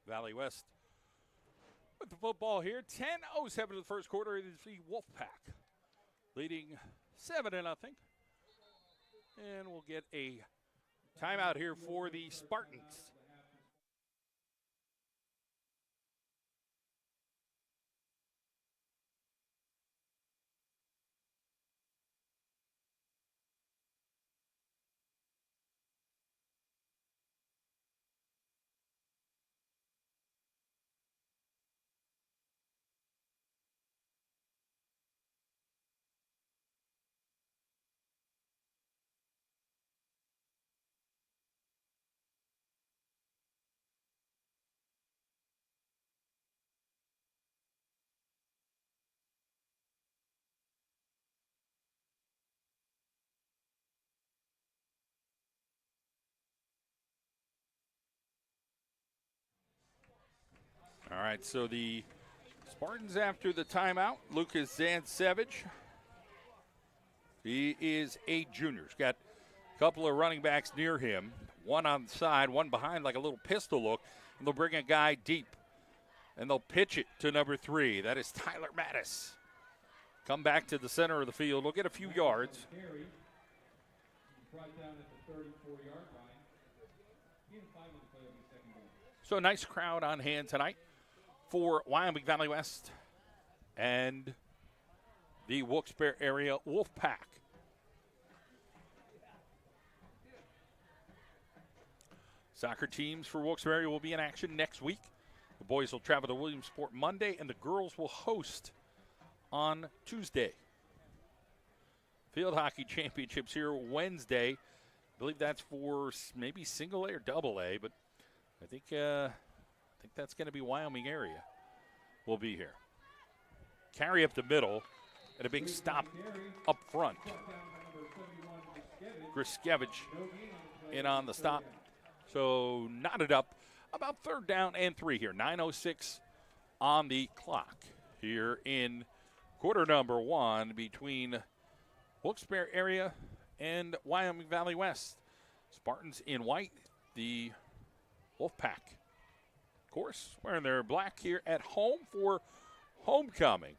Valley West with the football here. 10:07 of the first quarter. It is the Wolfpack leading 7-0. And we'll get a timeout here for the Spartans. All right, so the Spartans after the timeout. Lucas Zansevich. He is a junior. He's got a couple of running backs near him. One on the side, one behind like a little pistol look. And they'll bring a guy deep. And they'll pitch it to number 3. That is Tyler Mattis. Come back to the center of the field. He'll get a few yards. So a nice crowd on hand tonight for Wyoming Valley West and the Wilkes-Barre area Wolfpack. Soccer teams for Wilkes-Barre will be in action next week. The boys will travel to Williamsport Monday, and the girls will host on Tuesday. Field hockey championships here Wednesday. I believe that's for maybe single A or double A, but I think that's going to be Wyoming area. Will be here. Carry up the middle, and a big stop up front. Griskevich in on the stop. So knotted up about 3rd down and 3 here. 9:06 on the clock here in quarter number 1 between Wilkes-Barre area and Wyoming Valley West. Spartans in white, the Wolfpack, of course, wearing their black here at home for homecoming.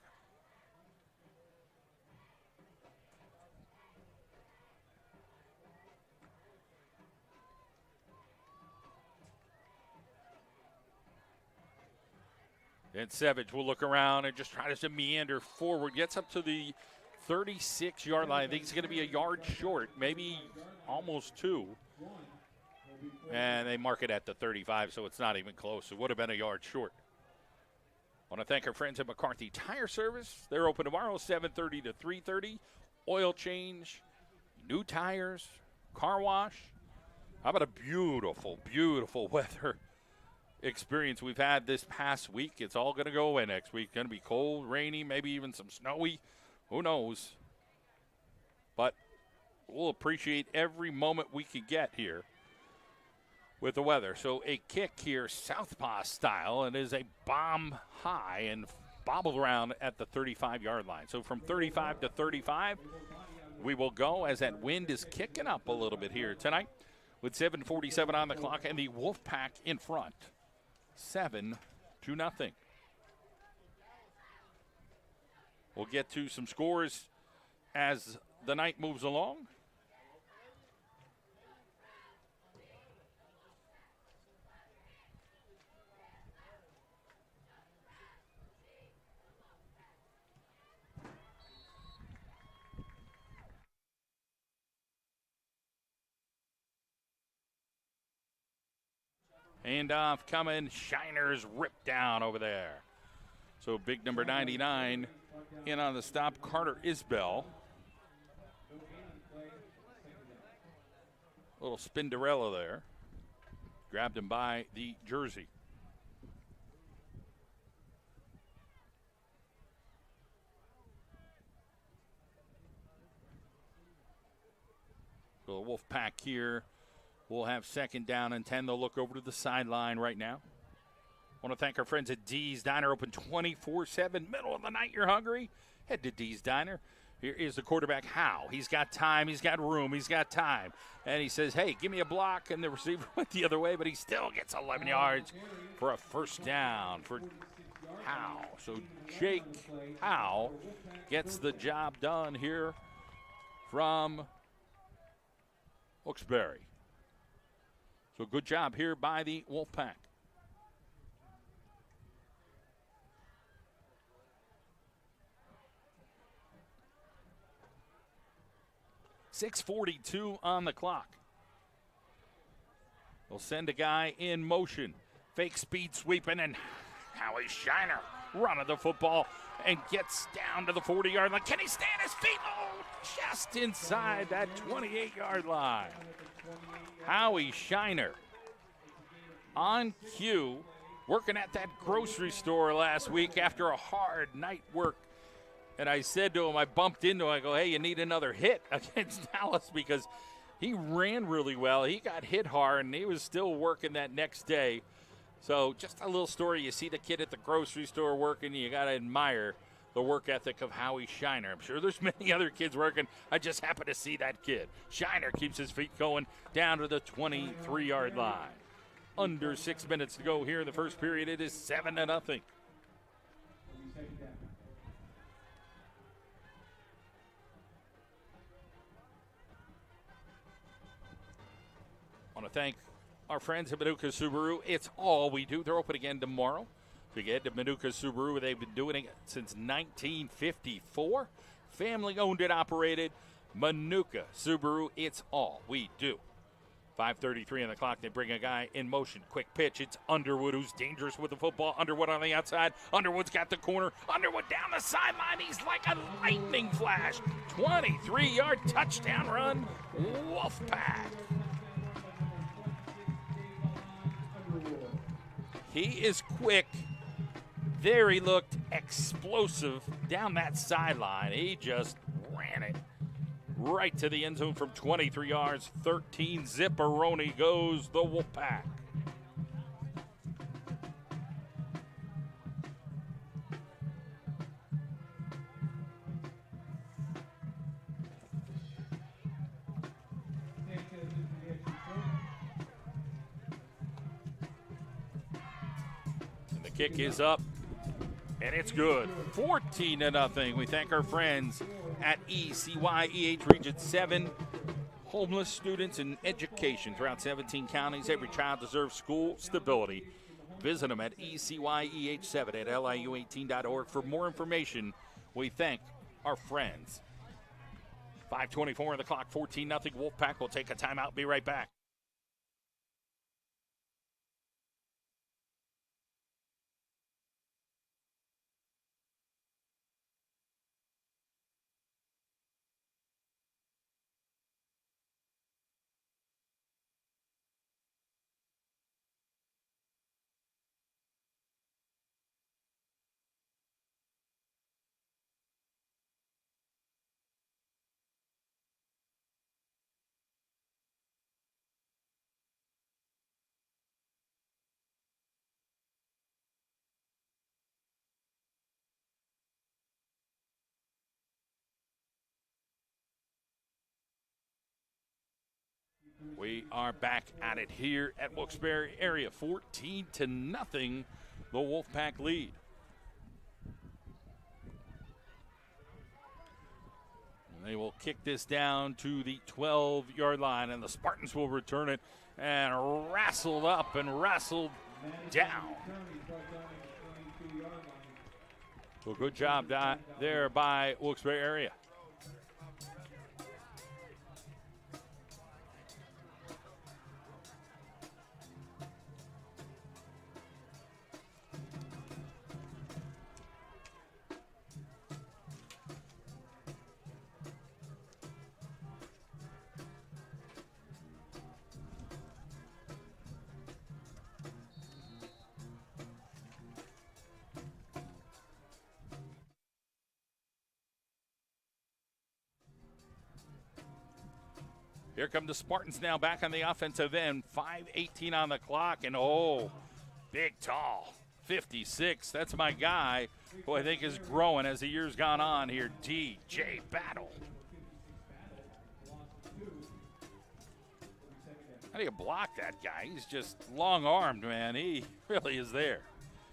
And Savage will look around and just try to meander forward. Gets up to the 36-yard line. I think he's going to be a yard short, maybe almost 2. And they mark it at the 35, so it's not even close. It would have been a yard short. I want to thank our friends at McCarthy Tire Service. They're open tomorrow, 7:30 to 3:30. Oil change, new tires, car wash. How about a beautiful, beautiful weather experience we've had this past week? It's all going to go away next week. Going to be cold, rainy, maybe even some snowy. Who knows? But we'll appreciate every moment we can get here with the weather. So a kick here, southpaw style, and is a bomb high and bobbled around at the 35-yard line. So from 35 to 35, we will go as that wind is kicking up a little bit here tonight with 7:47 on the clock and the Wolfpack in front, 7-0. We'll get to some scores as the night moves along. Handoff coming. Shiners ripped down over there. So big number 99 in on the stop. Carter Isbell. Little Spinderella there. Grabbed him by the jersey. So the Wolfpack here will have 2nd down and 10. They'll look over to the sideline right now. I want to thank our friends at D's Diner, open 24/7. Middle of the night, you're hungry? Head to D's Diner. Here is the quarterback, Howe. He's got time, he's got room, he's got time. And he says, hey, give me a block, and the receiver went the other way, but he still gets 11 yards for a first down for Howe. So Jake Howe gets the job done here from Wilkes-Barre. So good job here by the Wolfpack. .6:42 on the clock. They'll send a guy in motion. Fake speed sweeping, and Howie Shiner running the football and gets down to the 40-yard line. Can he stay on his feet? Oh, just inside that 28-yard line. Howie Shiner on cue, working at that grocery store last week after a hard night work. And I said to him, I bumped into him, I go, hey, you need another hit against Dallas, because he ran really well. He got hit hard, and he was still working that next day. So just a little story. You see the kid at the grocery store working, you got to admire the work ethic of Howie Shiner. I'm sure there's many other kids working. I just happen to see that kid. Shiner keeps his feet going down to the 23-yard line. Under 6 minutes to go here in the first period. It is 7-0. I want to thank our friends at Manuka Subaru. It's all we do. They're open again tomorrow. So you head to Manuka Subaru. They've been doing it since 1954. Family owned and operated. Manuka Subaru. It's all we do. 5:33 on the clock. They bring a guy in motion. Quick pitch. It's Underwood, who's dangerous with the football. Underwood on the outside. Underwood's got the corner. Underwood down the sideline. He's like a lightning flash. 23-yard touchdown run. Wolfpack. He is quick. There he looked explosive down that sideline. He just ran it right to the end zone from 23 yards. 13 zipperoni goes the Wolfpack. Kick is up, and it's good. 14-0. We thank our friends at ECYEH Region 7. Homeless students in education throughout 17 counties. Every child deserves school stability. Visit them at ECYEH7 at LIU18.org. For more information, we thank our friends. 5:24 on the clock, 14-0. Wolfpack will take a timeout. Be right back. We are back at it here at Wilkes-Barre area. 14-0, the Wolfpack lead. And they will kick this down to the 12-yard line, and the Spartans will return it and wrestled up and wrestled down. Well, good job there by Wilkes-Barre area. Here come the Spartans now back on the offensive end. 5:18 on the clock, and big tall, 56. That's my guy, who I think is growing as the years gone on here, DJ Battle. How do you block that guy? He's just long-armed, man. He really is there.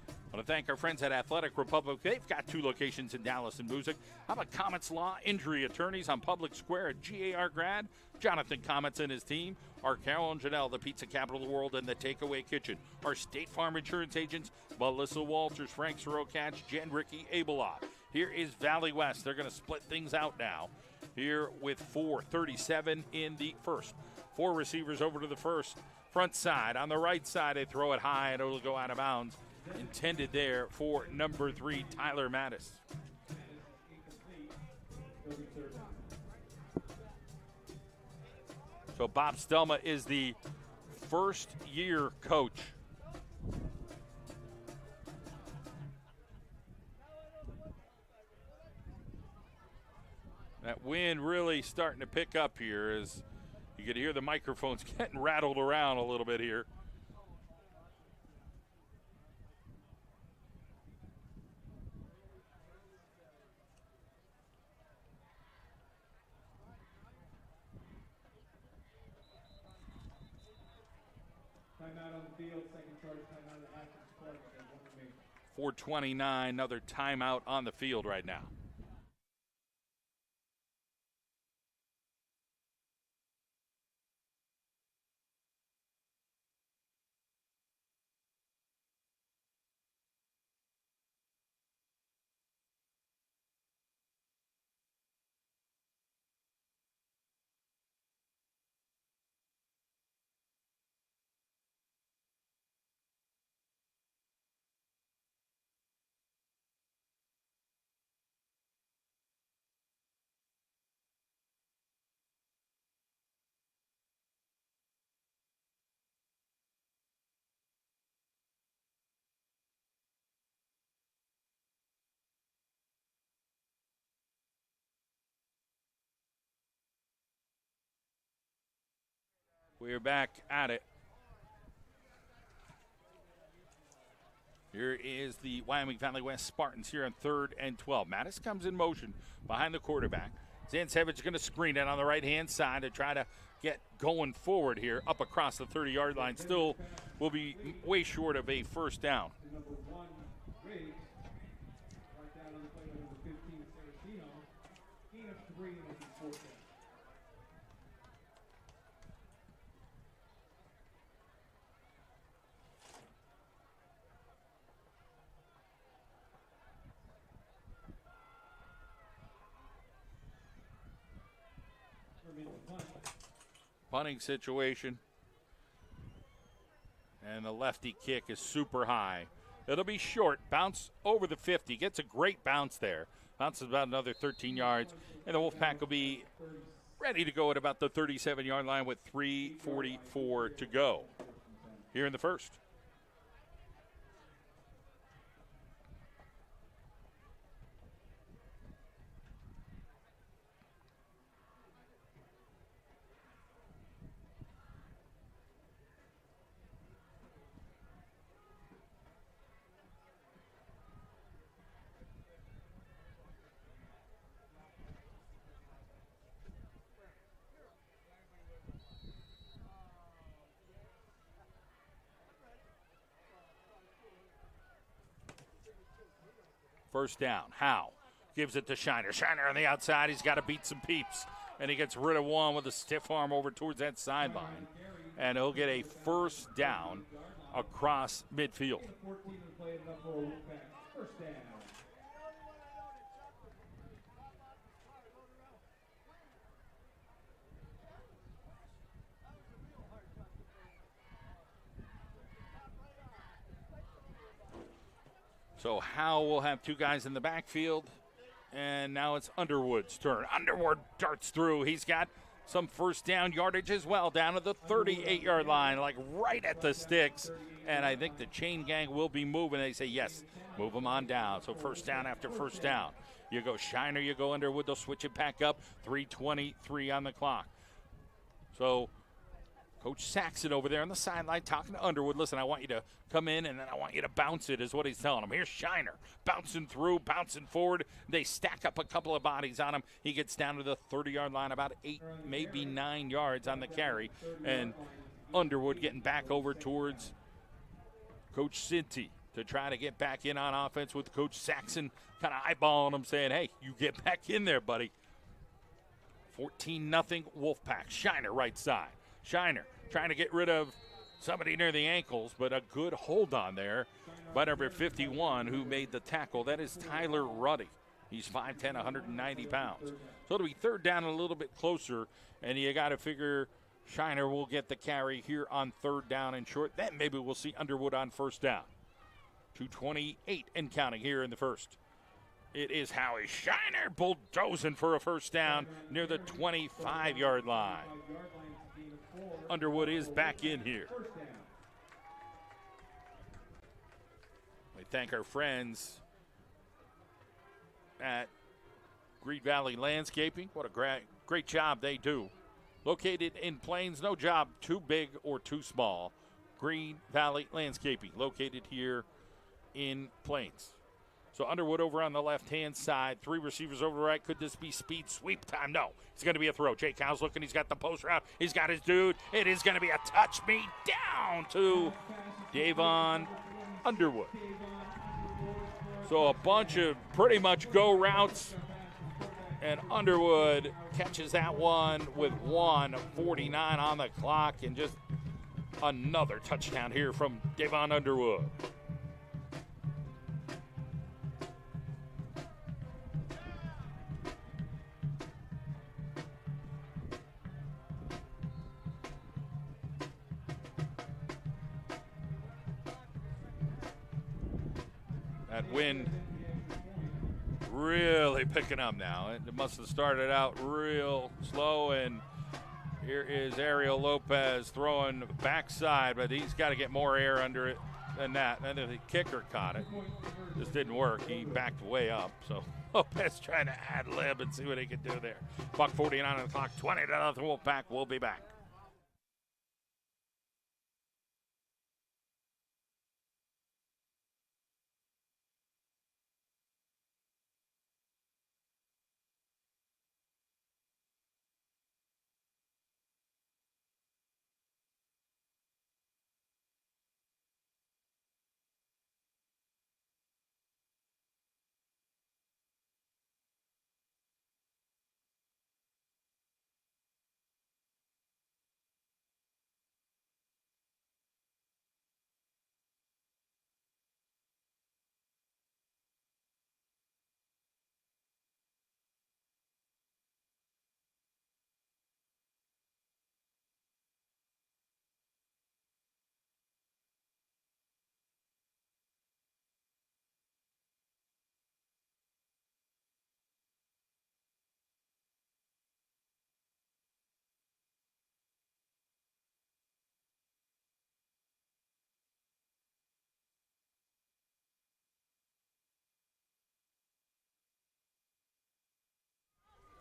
I want to thank our friends at Athletic Republic. They've got 2 locations in Dallas and Boosick. How about Comets Law Injury Attorneys on Public Square at GAR Grad? Jonathan Comets and his team. Our Carol and Janelle, the pizza capital of the world, and the Takeaway Kitchen. Our State Farm Insurance agents, Melissa Walters, Frank Sorokatch, Jen Ricky Abelot. Here is Valley West. They're going to split things out now. Here with 4:37 in the first. 4 receivers over to the first. Front side. On the right side, they throw it high, and it'll go out of bounds. Intended there for number 3, Tyler Mattis. So Bob Stelma is the first-year coach. That wind really starting to pick up here as you can hear the microphones getting rattled around a little bit here. Timeout on the field, second charge, timeout at Athens Park. 4:29, another timeout on the field right now. We're back at it. Here is the Wyoming Valley West Spartans here on 3rd and 12. Mattis comes in motion behind the quarterback. Zansevich going to screen it on the right-hand side to try to get going forward here up across the 30-yard line. Still will be way short of a first down. Number 1, Riggs. Right down on the play, number 15, Saracino. Gain of 3, and this is 4th down. Punting situation. And the lefty kick is super high. It'll be short. Bounce over the 50. Gets a great bounce there. Bounces about another 13 yards. And the Wolfpack will be ready to go at about the 37-yard line with 3:44 to go here in the first. First down. Howe gives it to Shiner. Shiner on the outside. He's got to beat some peeps. And he gets rid of one with a stiff arm over towards that sideline. And he'll get a first down across midfield. First down. So Howe will have 2 guys in the backfield, and now it's Underwood's turn. Underwood darts through. He's got some first down yardage as well, down to the 38-yard line, like right at the sticks. And I think the chain gang will be moving. They say, yes, move them on down. So first down after first down. You go Shiner, you go Underwood. They'll switch it back up. 3:23 on the clock. So Coach Saxon over there on the sideline talking to Underwood. Listen, I want you to come in and then I want you to bounce it is what he's telling him. Here's Shiner bouncing through, bouncing forward. They stack up a couple of bodies on him. He gets down to the 30-yard line, about 8, maybe 9 yards on the carry. And Underwood getting back over towards Coach Cinti to try to get back in on offense with Coach Saxon kind of eyeballing him, saying, hey, you get back in there, buddy. 14-0 Wolfpack. Shiner right side. Shiner trying to get rid of somebody near the ankles, but a good hold on there by number 51 who made the tackle. That is Tyler Ruddy. He's 5'10", 190 pounds. So it'll be third down and a little bit closer, and you got to figure Shiner will get the carry here on third down and short. Then maybe we'll see Underwood on first down. 2:28 and counting here in the first. It is Howie Shiner bulldozing for a first down near the 25-yard line. Underwood is back in here. We thank our friends at Green Valley Landscaping. What a great job they do. Located in Plains, no job too big or too small. Green Valley Landscaping, located here in Plains. So Underwood over on the left-hand side. 3 receivers over the right. Could this be speed sweep time? No. It's going to be a throw. Jay Cow's looking. He's got the post route. He's got his dude. It is going to be a touch me down to Davon Underwood. So a bunch of pretty much go routes. And Underwood catches that one with 1:49 on the clock. And just another touchdown here from Davon Underwood. That wind really picking up now. It must have started out real slow, and here is Ariel Lopez throwing backside, but he's got to get more air under it than that. And then the kicker caught it. Just didn't work. He backed way up. So Lopez trying to ad-lib and see what he can do there. $1:49 on the clock, 20-0 Wolfpack. We'll be back.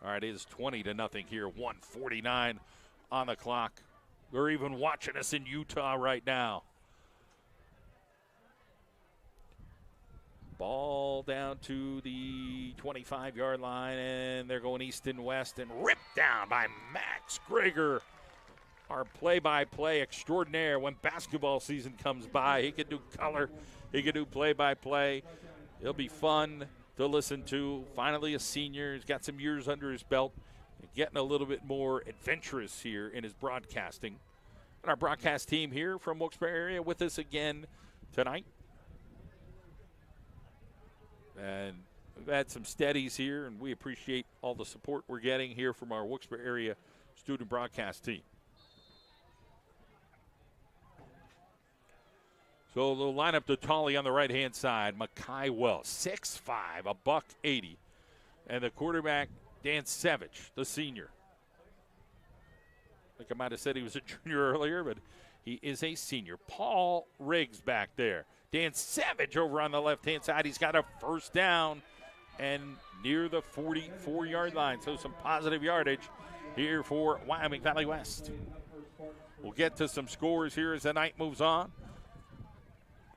All right, it is 20-0 here, 1:49 on the clock. They're even watching us in Utah right now. Ball down to the 25-yard line, and they're going east and west, and ripped down by Max Greger, our play-by-play extraordinaire. When basketball season comes by, he can do color, he can do play-by-play. It'll be fun to listen to. Finally a senior. He's got some years under his belt, getting a little bit more adventurous here in his broadcasting. And our broadcast team here from Wilkes-Barre area with us again tonight. And we've had some steadies here, and we appreciate all the support we're getting here from our Wilkes-Barre area student broadcast team. So they'll line up to Tolley on the right-hand side. Makai Wells, 6'5", $180. And the quarterback, Dan Savage, the senior. I think I might have said he was a junior earlier, but he is a senior. Paul Riggs back there. Dan Savage over on the left-hand side. He's got a first down and near the 44-yard line. So some positive yardage here for Wyoming Valley West. We'll get to some scores here as the night moves on.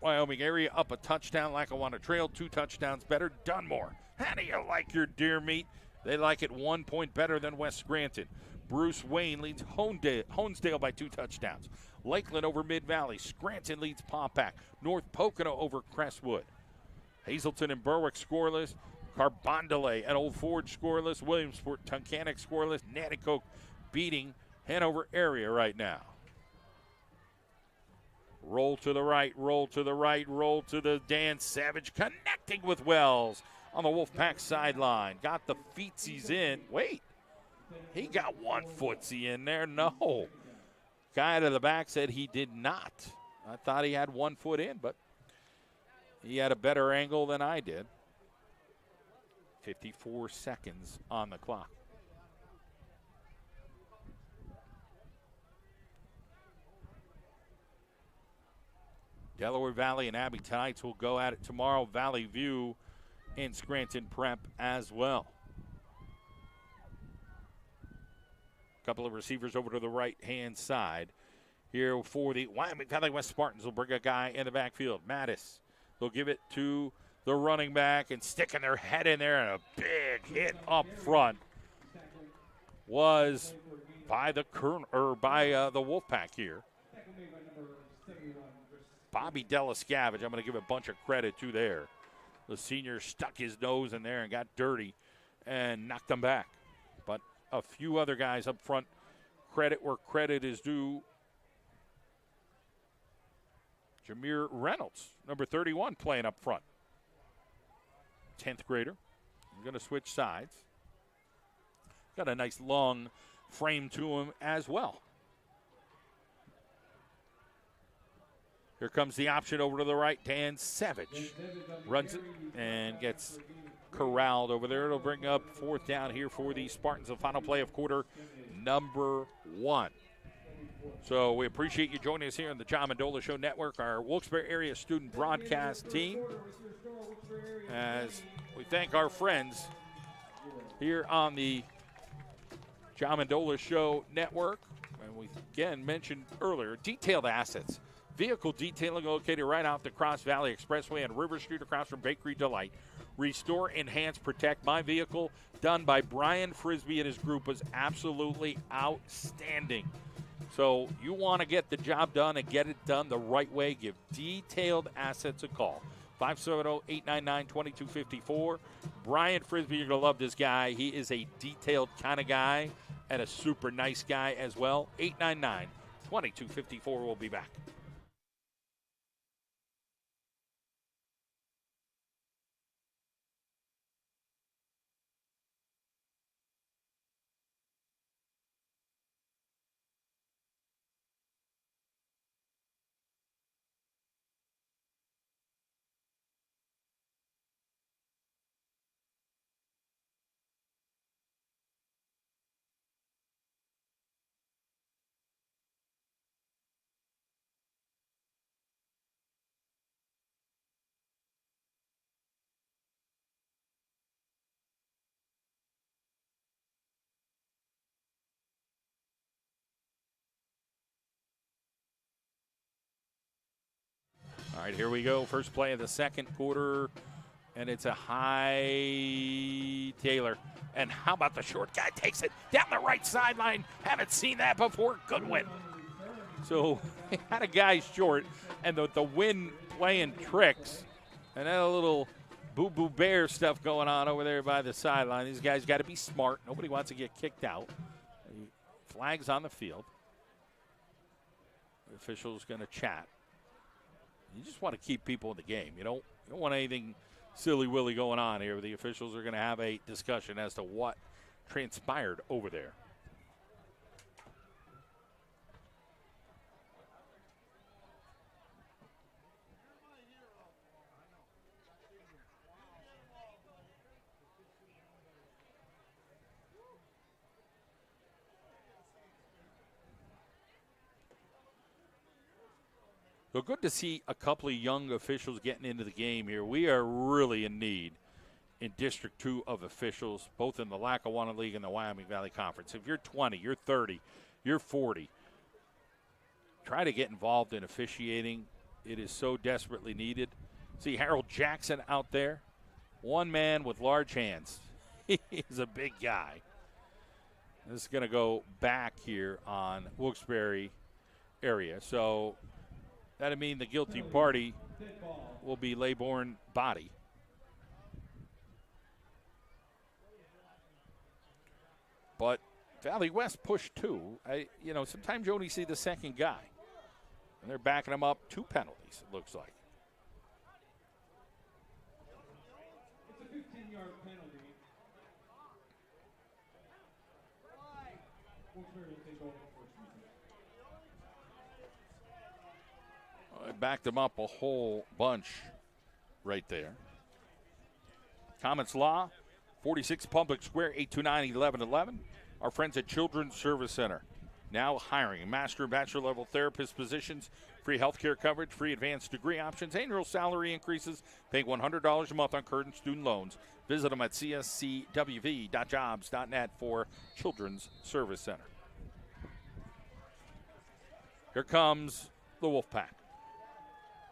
Wyoming area up a touchdown. Lackawanna Trail, 2 touchdowns better. Dunmore, how do you like your deer meat? They like it 1 point better than West Scranton. Bruce Wayne leads Honesdale by 2 touchdowns. Lakeland over Mid-Valley. Scranton leads Pompack. North Pocono over Crestwood. Hazleton and Berwick scoreless. Carbondale and Old Forge scoreless. Williamsport, Tunkhannock scoreless. Nanticoke beating Hanover area right now. Roll to the right, roll to the right, roll to the Dan Savage, connecting with Wells on the Wolfpack sideline. Got the feetsies in. Wait, he got 1 footsie in there. No. Guy to the back said he did not. I thought he had 1 foot in, but he had a better angle than I did. 54 seconds on the clock. Delaware Valley and Abbey Tides will go at it tomorrow. Valley View and Scranton Prep as well. A couple of receivers over to the right-hand side. Here for the Wyoming Valley West Spartans will bring a guy in the backfield. Mattis. They'll give it to the running back and sticking their head in there, and a big hit up front was by the Wolfpack here. Bobby Delascavage, I'm going to give a bunch of credit to there. The senior stuck his nose in there and got dirty and knocked them back. But a few other guys up front, credit where credit is due. Jameer Reynolds, number 31, playing up front. 10th grader. I'm going to switch sides. Got a nice long frame to him as well. Here comes the option over to the right. Dan Savage runs it and gets corralled over there. It'll bring up 4th down here for the Spartans. The final play of quarter number 1. So we appreciate you joining us here on the John Mendola Show Network, our Wilkes-Barre area student broadcast team, as we thank our friends here on the John Mendola Show Network. And we again mentioned earlier, detailed assets. Vehicle detailing located right off the Cross Valley Expressway on River Street across from Bakery Delight. Restore, enhance, protect. My vehicle, done by Brian Frisbee and his group, was absolutely outstanding. So you want to get the job done and get it done the right way, give Detailed Assets a call. 570-899-2254. Brian Frisbee, you're going to love this guy. He is a detailed kind of guy and a super nice guy as well. 899-2254. We'll be back. All right, here we go. First play of the second quarter, and it's a high Taylor. And how about the short guy takes it down the right sideline? Haven't seen that before. Goodwin. So he had a guy short, and the wind playing tricks, and then a little boo-boo bear stuff going on over there by the sideline. These guys got to be smart. Nobody wants to get kicked out. Flags on the field. The official's going to chat. You just want to keep people in the game. You don't want anything silly-willy going on here. The officials are going to have a discussion as to what transpired over there. So good to see a couple of young officials getting into the game here. We are really in need in District 2 of officials, both in the Lackawanna League and the Wyoming Valley Conference. If you're 20, you're 30, you're 40, try to get involved in officiating. It is so desperately needed. See Harold Jackson out there, one man with large hands. He's a big guy. This is going to go back here on Wilkes-Barre area. So that'll mean the guilty party will be Laybourne body. But Valley West pushed 2. Sometimes you only see the second guy. And they're backing them up 2 penalties, it looks like. It's a 15-yard penalty. Wilkes-Barre will take over first. I backed them up a whole bunch right there. Comments Law, 46 Public Square, 829-1111. Our friends at Children's Service Center now hiring master and bachelor level therapist positions, free health care coverage, free advanced degree options, annual salary increases, paying $100 a month on current student loans. Visit them at cscwv.jobs.net for Children's Service Center. Here comes the Wolfpack.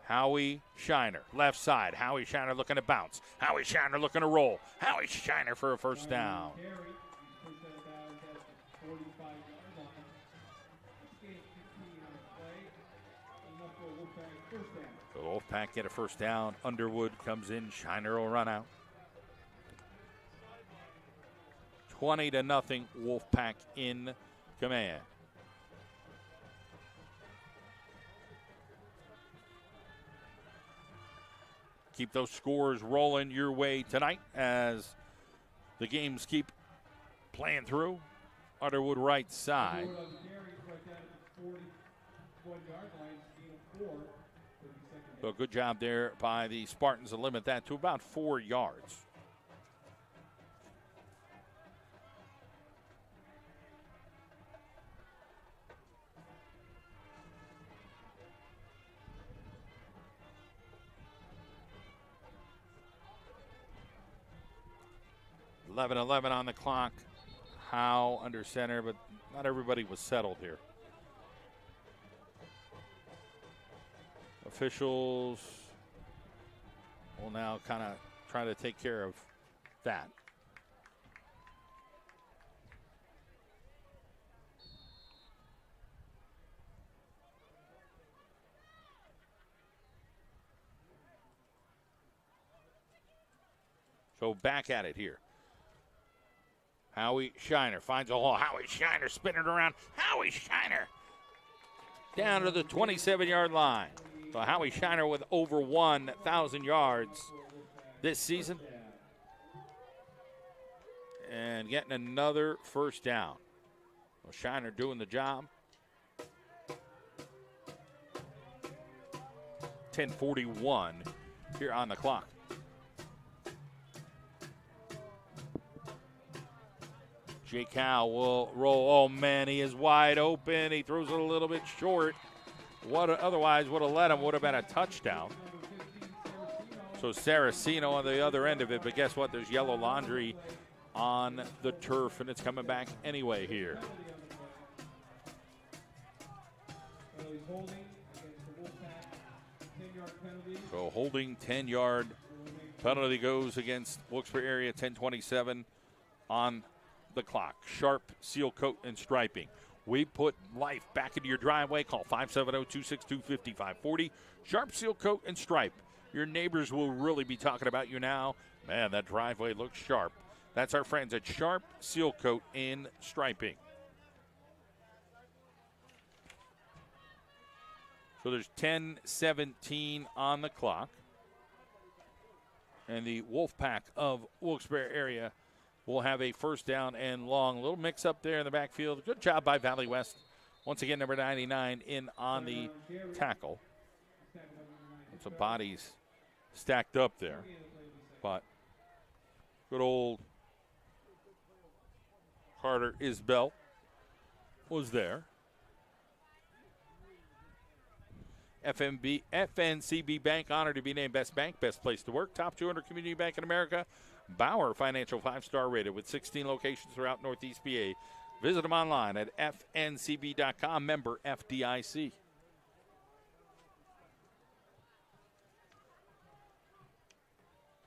Howie Shiner, left side. Howie Shiner looking to bounce. Howie Shiner looking to roll. Howie Shiner for a first down. The Wolfpack get a first down. Underwood comes in. Shiner will run out. 20-0. Wolfpack in command. Keep those scores rolling your way tonight as the games keep playing through. Underwood right side. So good job there by the Spartans to limit that to about 4 yards. .11 on the clock. Howe under center, but not everybody was settled here. Officials will now kind of try to take care of that. So back at it here. Howie Shiner finds a hole. Howie Shiner spinning around. Howie Shiner down to the 27-yard line. So Howie Shiner with over 1,000 yards this season. And getting another first down. Well, Shiner doing the job. 10:41 here on the clock. Jake Howe will roll. Oh, man, he is wide open. He throws it a little bit short. What otherwise would have led him would have been a touchdown. So Saraceno on the other end of it. But guess what? There's yellow laundry on the turf, and it's coming back anyway here. So holding 10-yard penalty goes against Wilkes-Barre area. 10:27 on the clock. Sharp, seal coat, and striping. We put life back into your driveway. Call 570-262-5540. Sharp, seal coat, and stripe. Your neighbors will really be talking about you now. Man, that driveway looks sharp. That's our friends at Sharp, Seal Coat, and Striping. So there's 10:17 on the clock. And the Wolfpack of Wilkes-Barre area will have a first down and long. A little mix up there in the backfield. Good job by Valley West. Once again, number 99 in on the tackle. And some bodies stacked up there. But good old Carter Isbell was there. FNCB Bank honored to be named Best Bank, Best Place to Work, Top 200 Community Bank in America. Bauer Financial 5-star rated with 16 locations throughout Northeast PA. Visit them online at fncb.com, member FDIC.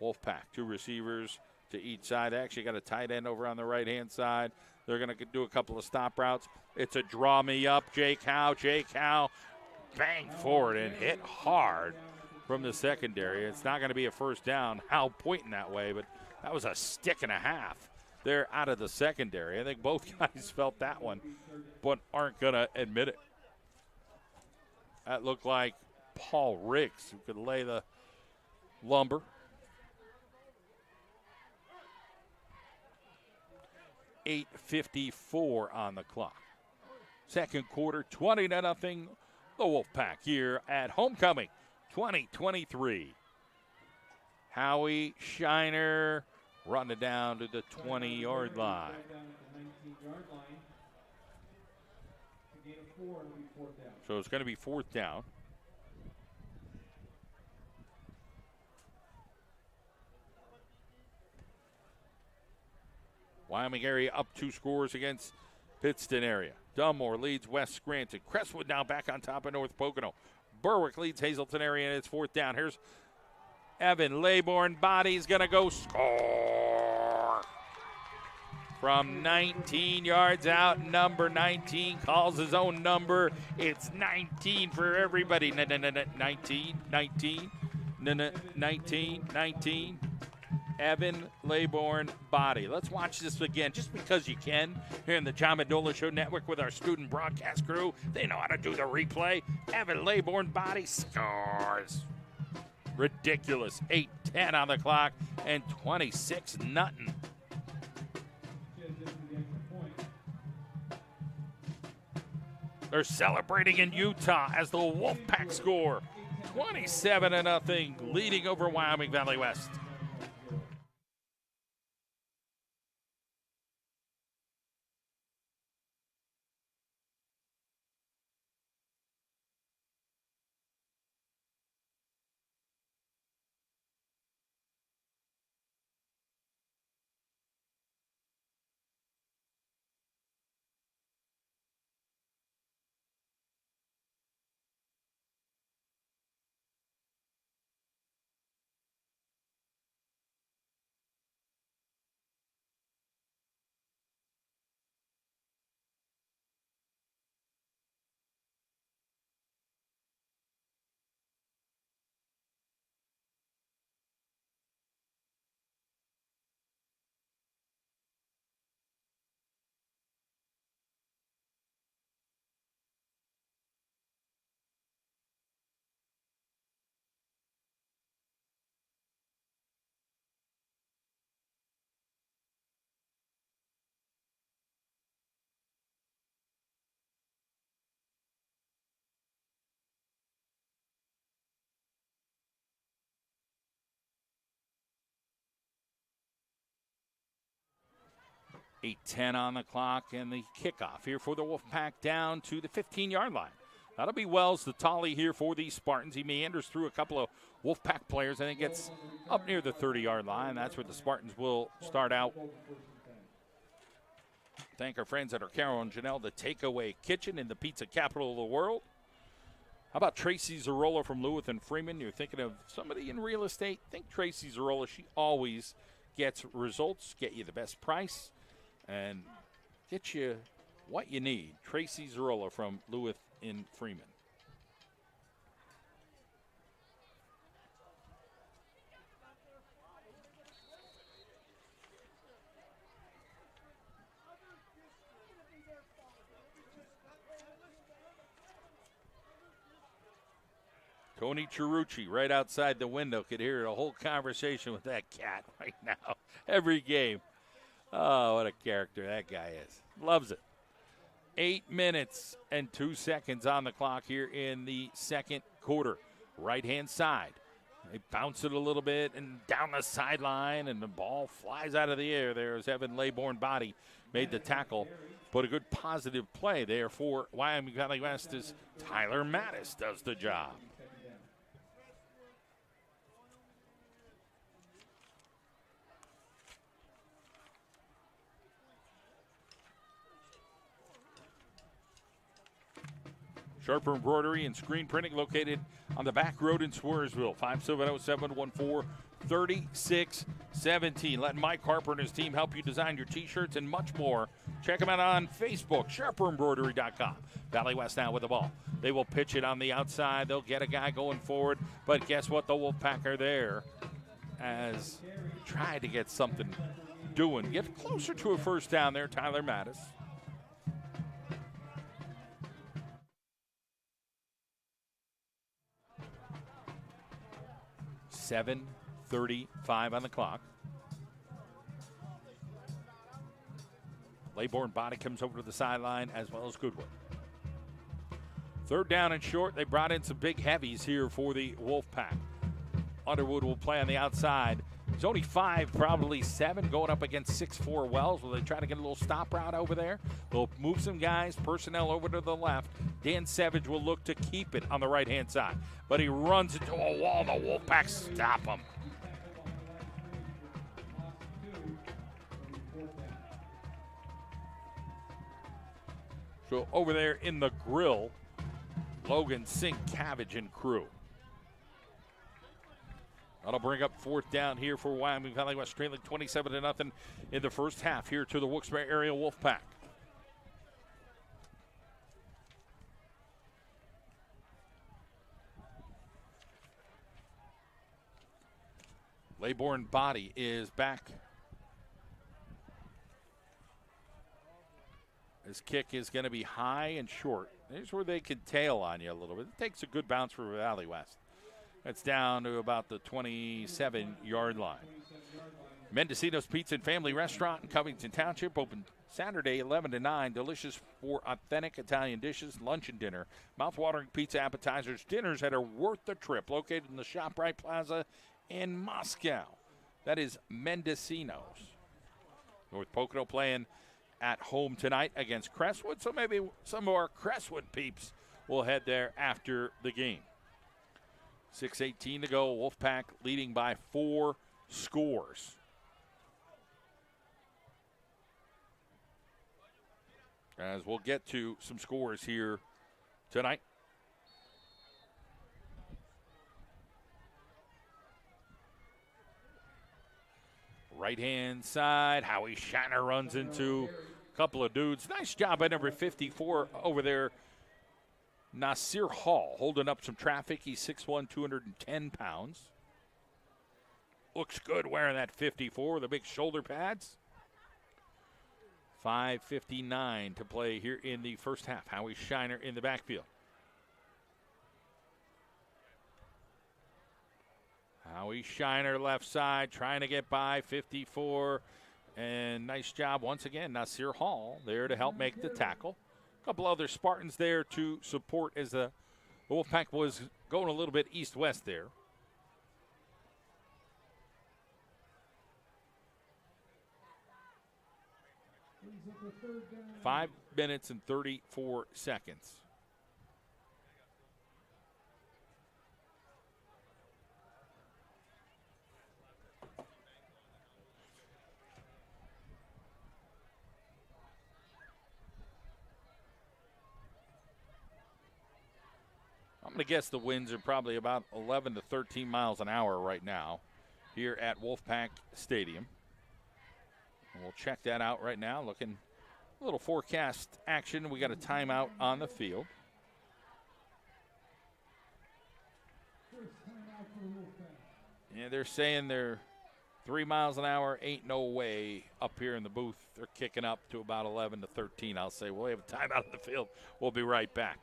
Wolfpack. 2 receivers to each side. They actually got a tight end over on the right-hand side. They're going to do a couple of stop routes. It's a draw me up. Jake Howe banged forward and hit hard from the secondary. It's not going to be a first down. Howe pointing that way, but that was a stick and a half. They're out of the secondary. I think both guys felt that one, but aren't going to admit it. That looked like Paul Riggs, who could lay the lumber. .8:54 on the clock. Second quarter, 20-0. The Wolfpack here at homecoming, 2023. Howie Shiner running it down to the 20-yard line. So it's going to be 4th down. Wyoming area up 2 scores against Pittston area. Dunmore leads West Scranton. Crestwood now back on top of North Pocono. Berwick leads Hazleton area, and it's 4th down. Here's Evan Laybourne. Body's going to go score. From 19 yards out, number 19 calls his own number. It's 19 for everybody. 19. Evan Laybourne Body. Let's watch this again just because you can here in the John Mendola Show Network with our student broadcast crew. They know how to do the replay. Evan Laybourne Body scores. Ridiculous. 8:10 on the clock and 26-0. They're celebrating in Utah as the Wolfpack score 27-0, leading over Wyoming Valley West. .8:10 on the clock and the kickoff here for the Wolfpack down to the 15-yard line. That'll be Wells, the tally here for the Spartans. He meanders through a couple of Wolfpack players. I think gets up near the 30-yard line. That's where the Spartans will start out. Thank our friends at our Carol and Janelle, the Takeaway Kitchen in the pizza capital of the world. How about Tracy Zarola from Lewis and Freeman? You're thinking of somebody in real estate? Think Tracy Zarola. She always gets results, get you the best price, and get you what you need. Tracy Zarola from Lewis in Freeman. Tony Cirucci right outside the window could hear a whole conversation with that cat right now. Every game. Oh, what a character that guy is. Loves it. 8 minutes and 2 seconds on the clock here in the second quarter. Right-hand side. They bounce it a little bit and down the sideline, and the ball flies out of the air. There's Evan Laybourne Body made the tackle. But a good positive play there for Wyoming Valley West as Tyler Mattis does the job. Sharper Embroidery and Screen Printing located on the back road in Swearsville. 570-714-4600. 36-17. Let Mike Harper and his team help you design your T-shirts and much more. Check them out on Facebook, sharperembroidery.com. Valley West now with the ball. They will pitch it on the outside. They'll get a guy going forward. But guess what? The Wolfpack are there as try to get something doing. Get closer to a first down there, Tyler Mattis. .35 on the clock. Laybourne body comes over to the sideline as well as Goodwin. Third down and short. They brought in some big heavies here for the Wolfpack. Underwood will play on the outside. He's only 5, probably 7, going up against 6'4" Wells. Will they try to get a little stop route over there? They'll move some guys, personnel over to the left. Dan Savage will look to keep it on the right-hand side. But he runs into a wall. The Wolfpack stop him. So over there in the grill, Logan, Sink, Cabbage, and crew. That'll bring up fourth down here for Wyoming Valley West, trailing 27-0 in the first half here to the Wilkes-Barre area Wolfpack. Laybourne body is back. His kick is going to be high and short. Here's where they could tail on you a little bit. It takes a good bounce for Valley West. That's down to about the 27-yard line. Mendocino's Pizza and Family Restaurant in Covington Township, open Saturday 11 to 9. Delicious for authentic Italian dishes, lunch and dinner. Mouth-watering pizza appetizers, dinners that are worth the trip. Located in the ShopRite Plaza in Moscow. That is Mendocino's. North Pocono playing at home tonight against Crestwood, so maybe some of our Crestwood peeps will head there after the game. 6:18 to go. Wolfpack leading by 4 scores. As we'll get to some scores here tonight. Right-hand side, Howie Shiner runs into a couple of dudes. Nice job by number 54 over there. Nasir Hall holding up some traffic. He's 6'1", 210 pounds. Looks good wearing that 54 with the big shoulder pads. 5:59 to play here in the first half. Howie Shiner in the backfield. Howie Shiner left side trying to get by 54. And nice job once again. Nasir Hall there to help make the tackle. A couple other Spartans there to support as the Wolfpack was going a little bit east-west there. – 5 minutes and 34 seconds. I'm going to guess the winds are probably about 11 to 13 miles an hour right now here at Wolfpack Stadium. And we'll check that out right now. Looking a little forecast action. We got a timeout on the field. Yeah, they're saying they're 3 miles an hour. Ain't no way up here in the booth. They're kicking up to about 11 to 13. I'll say we'll have a timeout on the field. We'll be right back.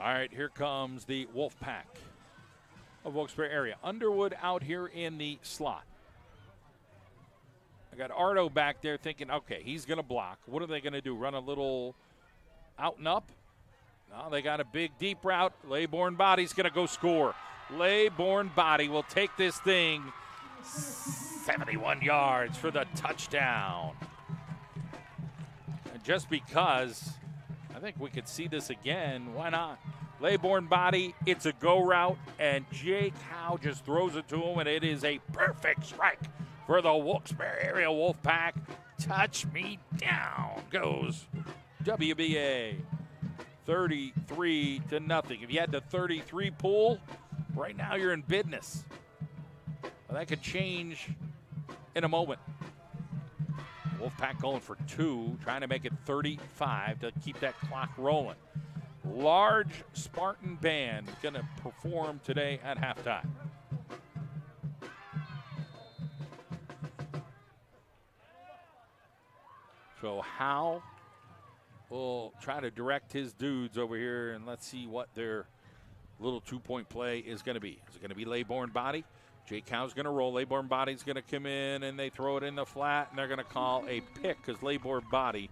All right, here comes the Wolfpack of Wilkes-Barre area. Underwood out here in the slot. got Ardo back there thinking, okay, he's going to block. What are they going to do? Run a little out and up? No, they got a big deep route. Laybourne Body's going to go score. Laybourne Body will take this thing 71 yards for the touchdown. And just because I think we could see this again, why not? Laybourne Body, it's a go route, and Jake Howe just throws it to him, and it is a perfect strike for the Wilkes-Barre area Wolfpack. Touch me down goes WBA. 33-0. If you had the 33 pool, right now you're in business. Well, that could change in a moment. Wolfpack going for 2, trying to make it 35 to keep that clock rolling. Large Spartan band going to perform today at halftime. So Howe will try to direct his dudes over here, and let's see what their little 2-point play is going to be. Is it going to be Laybourne Body? Jake Howe's going to roll. Laybourne Body's going to come in, and they throw it in the flat, and they're going to call a pick because Laybourne Body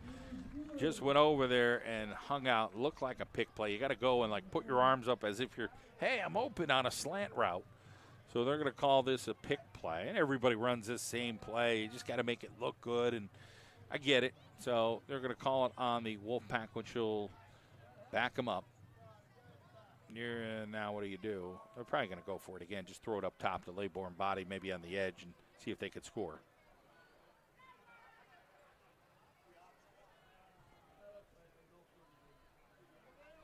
just went over there and hung out. Looked like a pick play. You got to go and, like, put your arms up as if you're, hey, I'm open on a slant route. So they're going to call this a pick play, and everybody runs this same play. You just got to make it look good, and I get it. So they're going to call it on the Wolfpack, which will back them up. Now what do? They're probably going to go for it again. Just throw it up top to Laybourne Body, maybe on the edge, and see if they could score.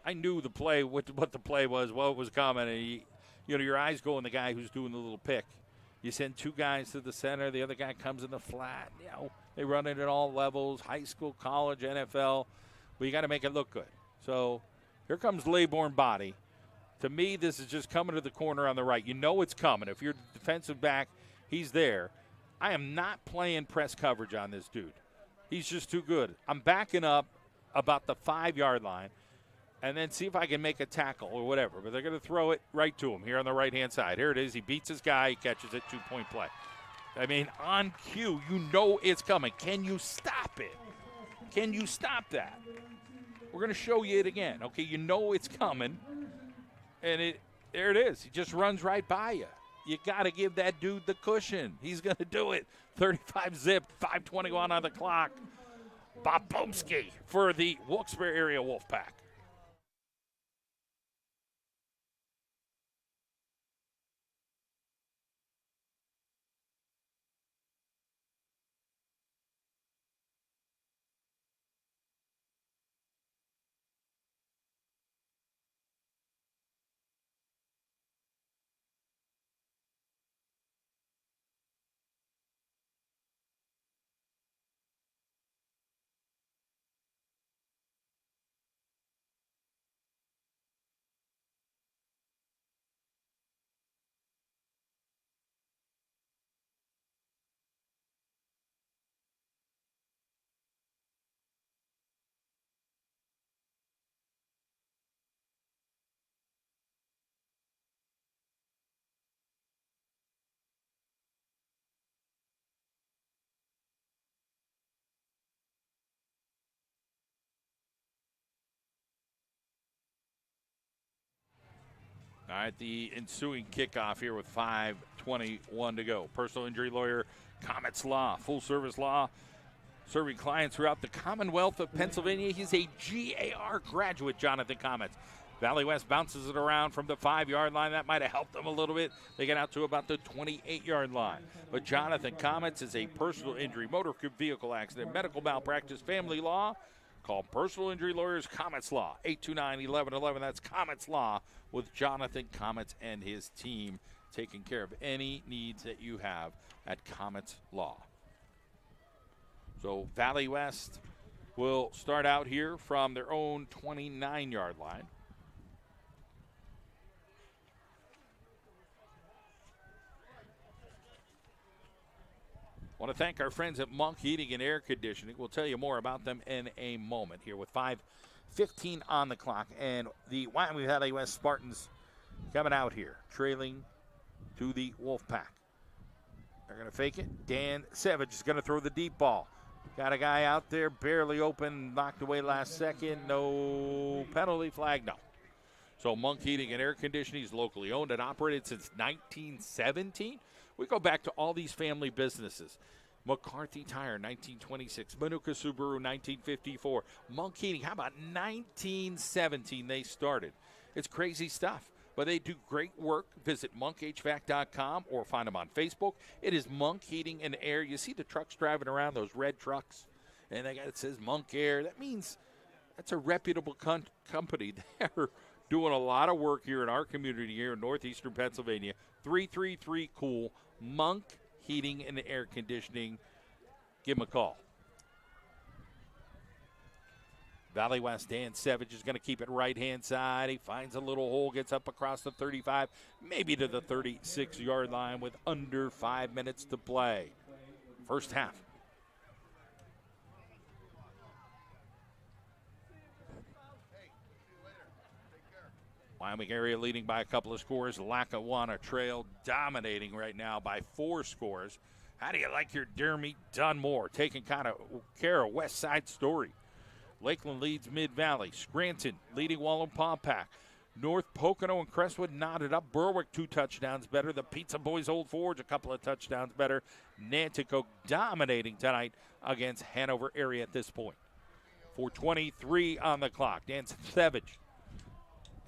I knew the play, what the play was, what was coming, and your eyes go on the guy who's doing the little pick. You send 2 guys to the center, the other guy comes in the flat. They run it at all levels, high school, college, NFL. But you got to make it look good. So here comes Laybourne Body. To me, this is just coming to the corner on the right. You know it's coming. If you're defensive back, he's there. I am not playing press coverage on this dude. He's just too good. I'm backing up about the 5-yard line and then see if I can make a tackle or whatever. But they're going to throw it right to him here on the right-hand side. Here it is. He beats his guy. He catches it. 2-point play. I mean, on cue, you know it's coming. Can you stop it? Can you stop that? We're going to show you it again. Okay, you know it's coming. And there it is. He just runs right by you. You got to give that dude the cushion. He's going to do it. 35-zip, 5:21 on the clock. Bobomski for the Wilkes-Barre area Wolfpack. All right, the ensuing kickoff here with 5:21 to go. Personal injury lawyer, Comets Law, full-service law, serving clients throughout the Commonwealth of Pennsylvania. He's a GAR graduate, Jonathan Comets. Valley West bounces it around from the 5-yard line. That might have helped them a little bit. They get out to about the 28-yard line. But Jonathan Comets is a personal injury, motor vehicle accident, medical malpractice, family law. Call personal injury lawyers Comets Law, 829-1111. That's Comets Law with Jonathan Comets and his team taking care of any needs that you have at Comets Law. So Valley West will start out here from their own 29-yard line. I want to thank our friends at Monk Heating and Air Conditioning. We'll tell you more about them in a moment here with 5:15 on the clock. And the Wyoming Valley West Spartans coming out here, trailing to the Wolfpack. They're going to fake it. Dan Savage is going to throw the deep ball. Got a guy out there, barely open, knocked away last second. No penalty flag, no. So Monk Heating and Air Conditioning is locally owned and operated since 1917. We go back to all these family businesses. McCarthy Tire, 1926. Manuka Subaru, 1954. Monk Heating, how about 1917 they started? It's crazy stuff. But they do great work. Visit monkhvac.com or find them on Facebook. It is Monk Heating and Air. You see the trucks driving around, those red trucks, and it says Monk Air. That means that's a reputable company. They're doing a lot of work here in our community here in northeastern Pennsylvania. 333-COOL, Monk Heating and Air Conditioning. Give them a call. Valley West, Dan Savage is going to keep it right-hand side. He finds a little hole, gets up across the 35, maybe to the 36-yard line with under 5 minutes to play. First half. Wyoming area leading by a couple of scores. Lackawanna Trail dominating right now by 4 scores. How do you like your Deer Meat Dunmore taking kind of care of West Side Story? Lakeland leads Mid-Valley. Scranton leading Wolfpack. North Pocono and Crestwood knotted up. Berwick 2 touchdowns better. The Pizza Boys Old Forge a couple of touchdowns better. Nanticoke dominating tonight against Hanover area at this point. 4:23 on the clock. Dan Savage.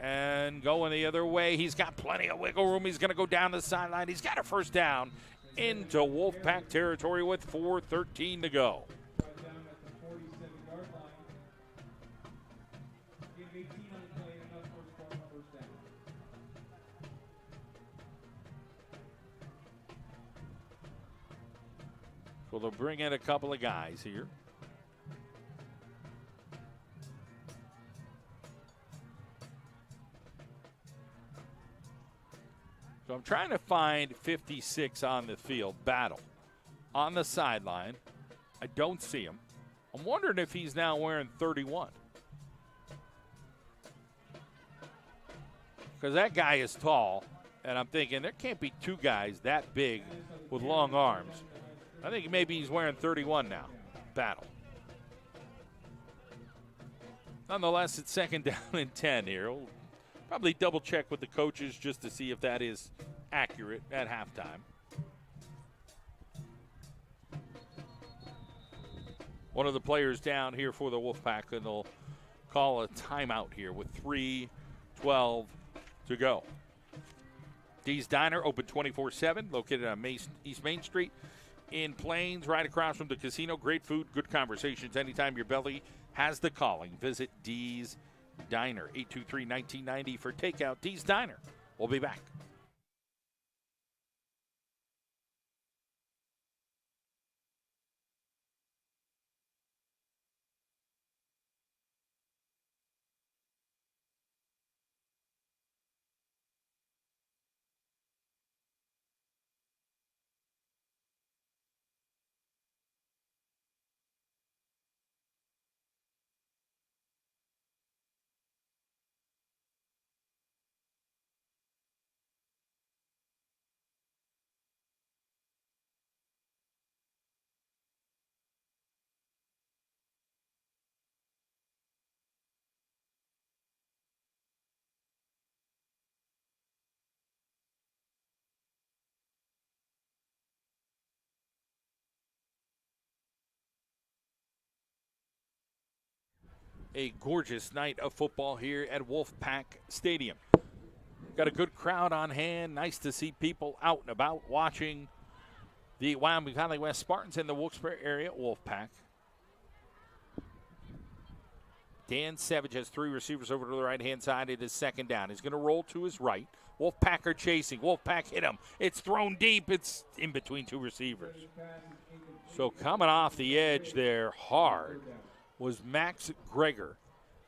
And going the other way. He's got plenty of wiggle room. He's going to go down the sideline. He's got a first down into Wolfpack territory with 4:13 to go. So they'll bring in a couple of guys here. So I'm trying to find 56 on the field. Battle. On the sideline. I don't see him. I'm wondering if he's now wearing 31. Because that guy is tall, and I'm thinking there can't be 2 guys that big with long arms. I think maybe he's wearing 31 now. Battle. Nonetheless, it's second down and 10 here. We'll probably double check with the coaches just to see if that is accurate at halftime. One of the players down here for the Wolfpack, and they'll call a timeout here with 3:12 to go. Dee's Diner, open 24/7, located on East Main Street in Plains, right across from the casino. Great food, good conversations. Anytime your belly has the calling, visit Dee's Diner, 823-1990 for takeout. Dee's Diner. We'll be back. A gorgeous night of football here at Wolfpack Stadium. Got a good crowd on hand. Nice to see people out and about watching the Wyoming Valley West Spartans in the Wilkes-Barre area. Wolfpack. Dan Savage has 3 receivers over to the right-hand side. It is second down. He's going to roll to his right. Wolfpack are chasing. Wolfpack hit him. It's thrown deep. It's in between 2 receivers. So coming off the edge there hard was Max Greger.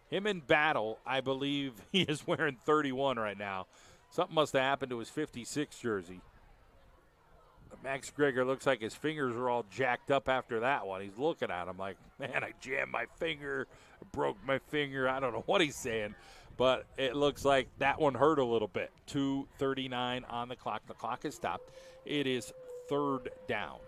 Him in battle, I believe he is wearing 31 right now. Something must have happened to his 56 jersey. But Max Greger looks like his fingers are all jacked up after that one. He's looking at him like, man, I jammed my finger, broke my finger. I don't know what he's saying, but it looks like that one hurt a little bit. 2:39 on the clock. The clock has stopped. It is 3rd down.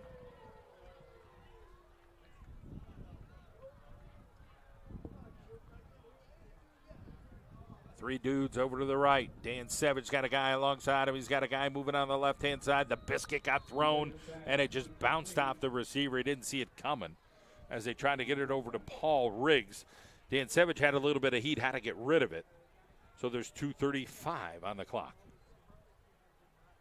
Three dudes over to the right. Dan Savage got a guy alongside him. He's got a guy moving on the left-hand side. The biscuit got thrown, and it just bounced off the receiver. He didn't see it coming as they tried to get it over to Paul Riggs. Dan Savage had a little bit of heat, had to get rid of it. So there's 2:35 on the clock.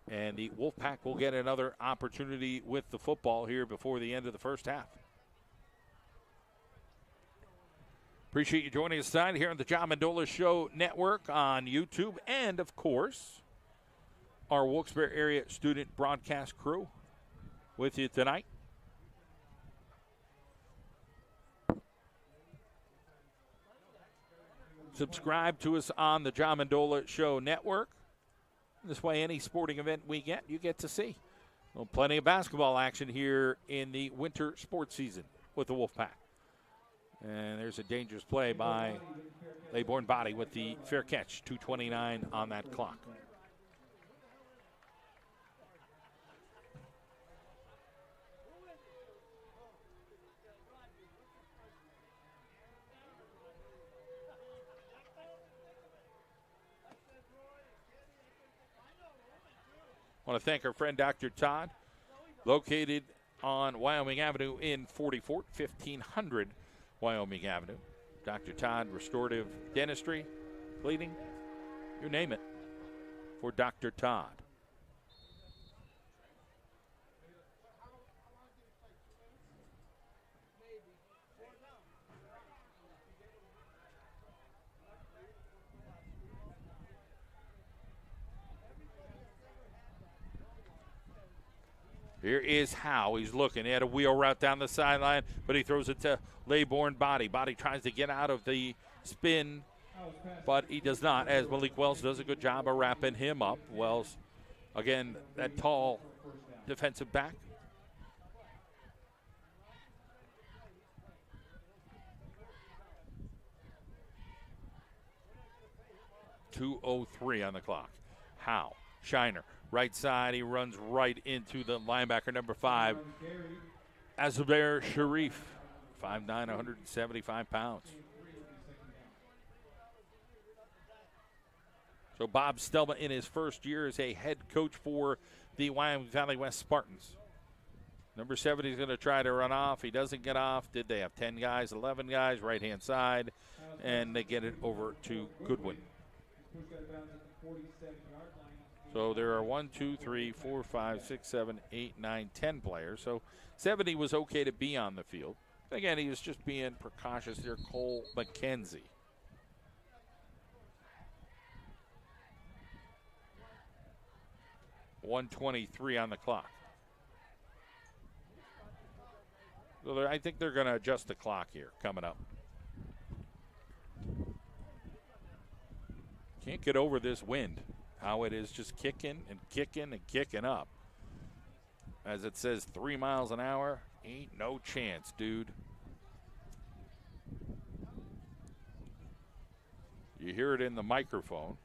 And the Wolfpack will get another opportunity with the football here before the end of the first half. Appreciate you joining us tonight here on the John Mendola Show Network on YouTube. And, of course, our Wilkes-Barre area student broadcast crew with you tonight. Subscribe to us on the John Mendola Show Network. This way, any sporting event we get, you get to see. Well, plenty of basketball action here in the winter sports season with the Wolfpack. And there's a dangerous play by Laybourne Body with the fair catch. 2:29 on that clock. I want to thank our friend Dr. Todd, located on Wyoming Avenue in 44, 1500 Wyoming Avenue. Dr. Todd, restorative dentistry, bleeding, you name it, for Dr. Todd. Here is Howe. He's looking. He had a wheel route down the sideline, but he throws it to Laybourne Body. Body tries to get out of the spin, but he does not, as Malik Wells does a good job of wrapping him up. Wells, again, that tall defensive back. .203 on the clock. Howe, Shiner. Right side, he runs right into the linebacker, number 5, Azubair Sharif, 5'9", 175 pounds. So Bob Stelma in his first year as a head coach for the Wyoming Valley West Spartans. Number 7, he's going to try to run off. He doesn't get off. Did they have 10 guys, 11 guys, right-hand side, and they get it over to Goodwin. So there are 1, 2, 3, 4, 5, 6, 7, 8, 9, 10 players. So 70 was okay to be on the field. Again, he was just being precautious there. Cole McKenzie. .123 on the clock. So I think they're going to adjust the clock here coming up. Can't get over this wind. How it is just kicking and kicking and kicking up. As it says 3 miles an hour, ain't no chance, dude. You hear it in the microphone.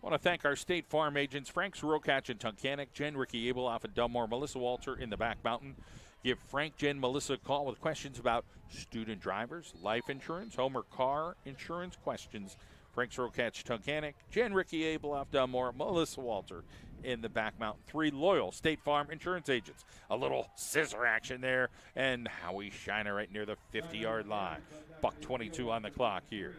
I want to thank our State Farm agents, Frank Sorokatch in Tunkhannock, Jen, Ricky Abel in Dunmore, Melissa Walter in the Back Mountain. Give Frank, Jen, Melissa a call with questions about student drivers, life insurance, home or car insurance questions. Frank Sorokatch, Tunkhannock, Jen, Ricky Abel Dunmore, Melissa Walter in the Back Mountain. 3 loyal State Farm insurance agents. A little scissor action there, and Howie Shiner right near the 50-yard line. .22 on the clock here.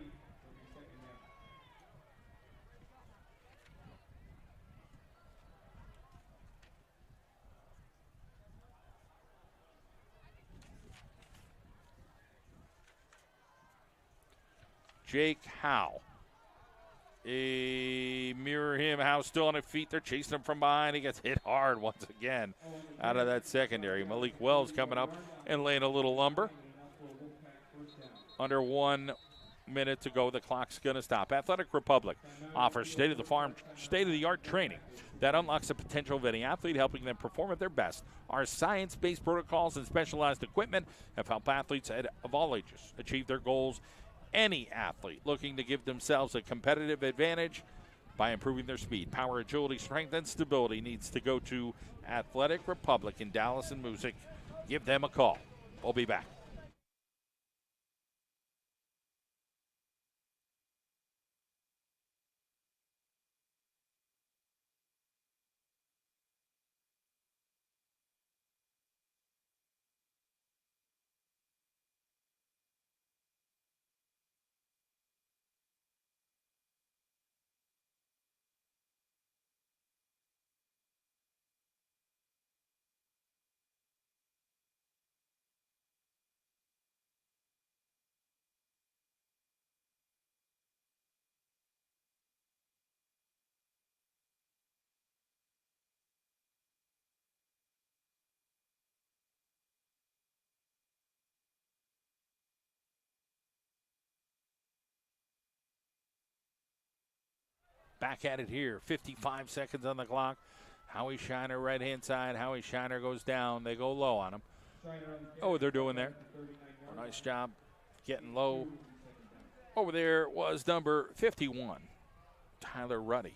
Jake Howe. Mirror him. Howe still on his feet. They're chasing him from behind. He gets hit hard once again out of that secondary. Malik Wells coming up and laying a little lumber. Under 1 minute to go. The clock's going to stop. Athletic Republic offers state-of-the-art training that unlocks the potential of any athlete, helping them perform at their best. Our science-based protocols and specialized equipment have helped athletes of all ages achieve their goals. Any athlete looking to give themselves a competitive advantage by improving their speed, power, agility, strength, and stability needs to go to Athletic Republic in Dallas and Music. Give them a call. We'll be back. Back at it here. 55 seconds on the clock. Howie Shiner, right-hand side. Howie Shiner goes down. They go low on him. Oh, what they're doing there. A nice job getting low. Over there was number 51, Tyler Ruddy.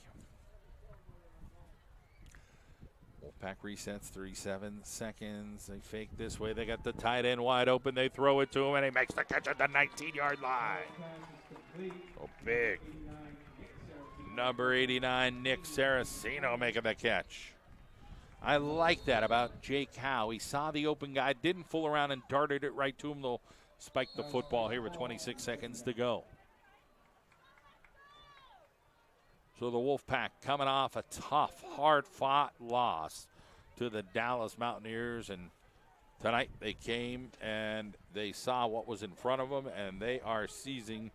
Wolfpack resets, 37 seconds. They fake this way. They got the tight end wide open. They throw it to him, and he makes the catch at the 19-yard line. Oh, big. Number 89, Nick Saraceno, making the catch. I like that about Jake Howe. He saw the open guy, didn't fool around and darted it right to him. They'll spike the football here with 26 seconds to go. So the Wolfpack coming off a tough, hard-fought loss to the Dallas Mountaineers. And tonight they came and they saw what was in front of them, and they are seizing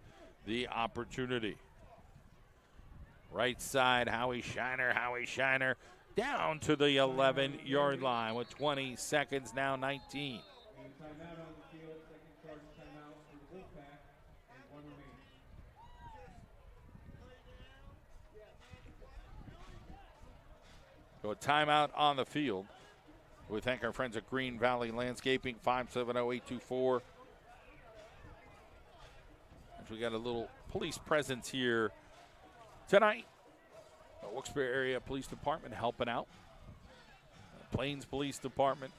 the opportunity. Right side, Howie Shiner down to the 11-yard line with 20 seconds, now 19. Timeout on the field, second charge timeout for the Wolfpack, and 1 remaining. So a timeout on the field. We thank our friends at Green Valley Landscaping, 570-824. We got a little police presence here tonight. The Wilkes-Barre Area Police Department helping out. Plains Police Department.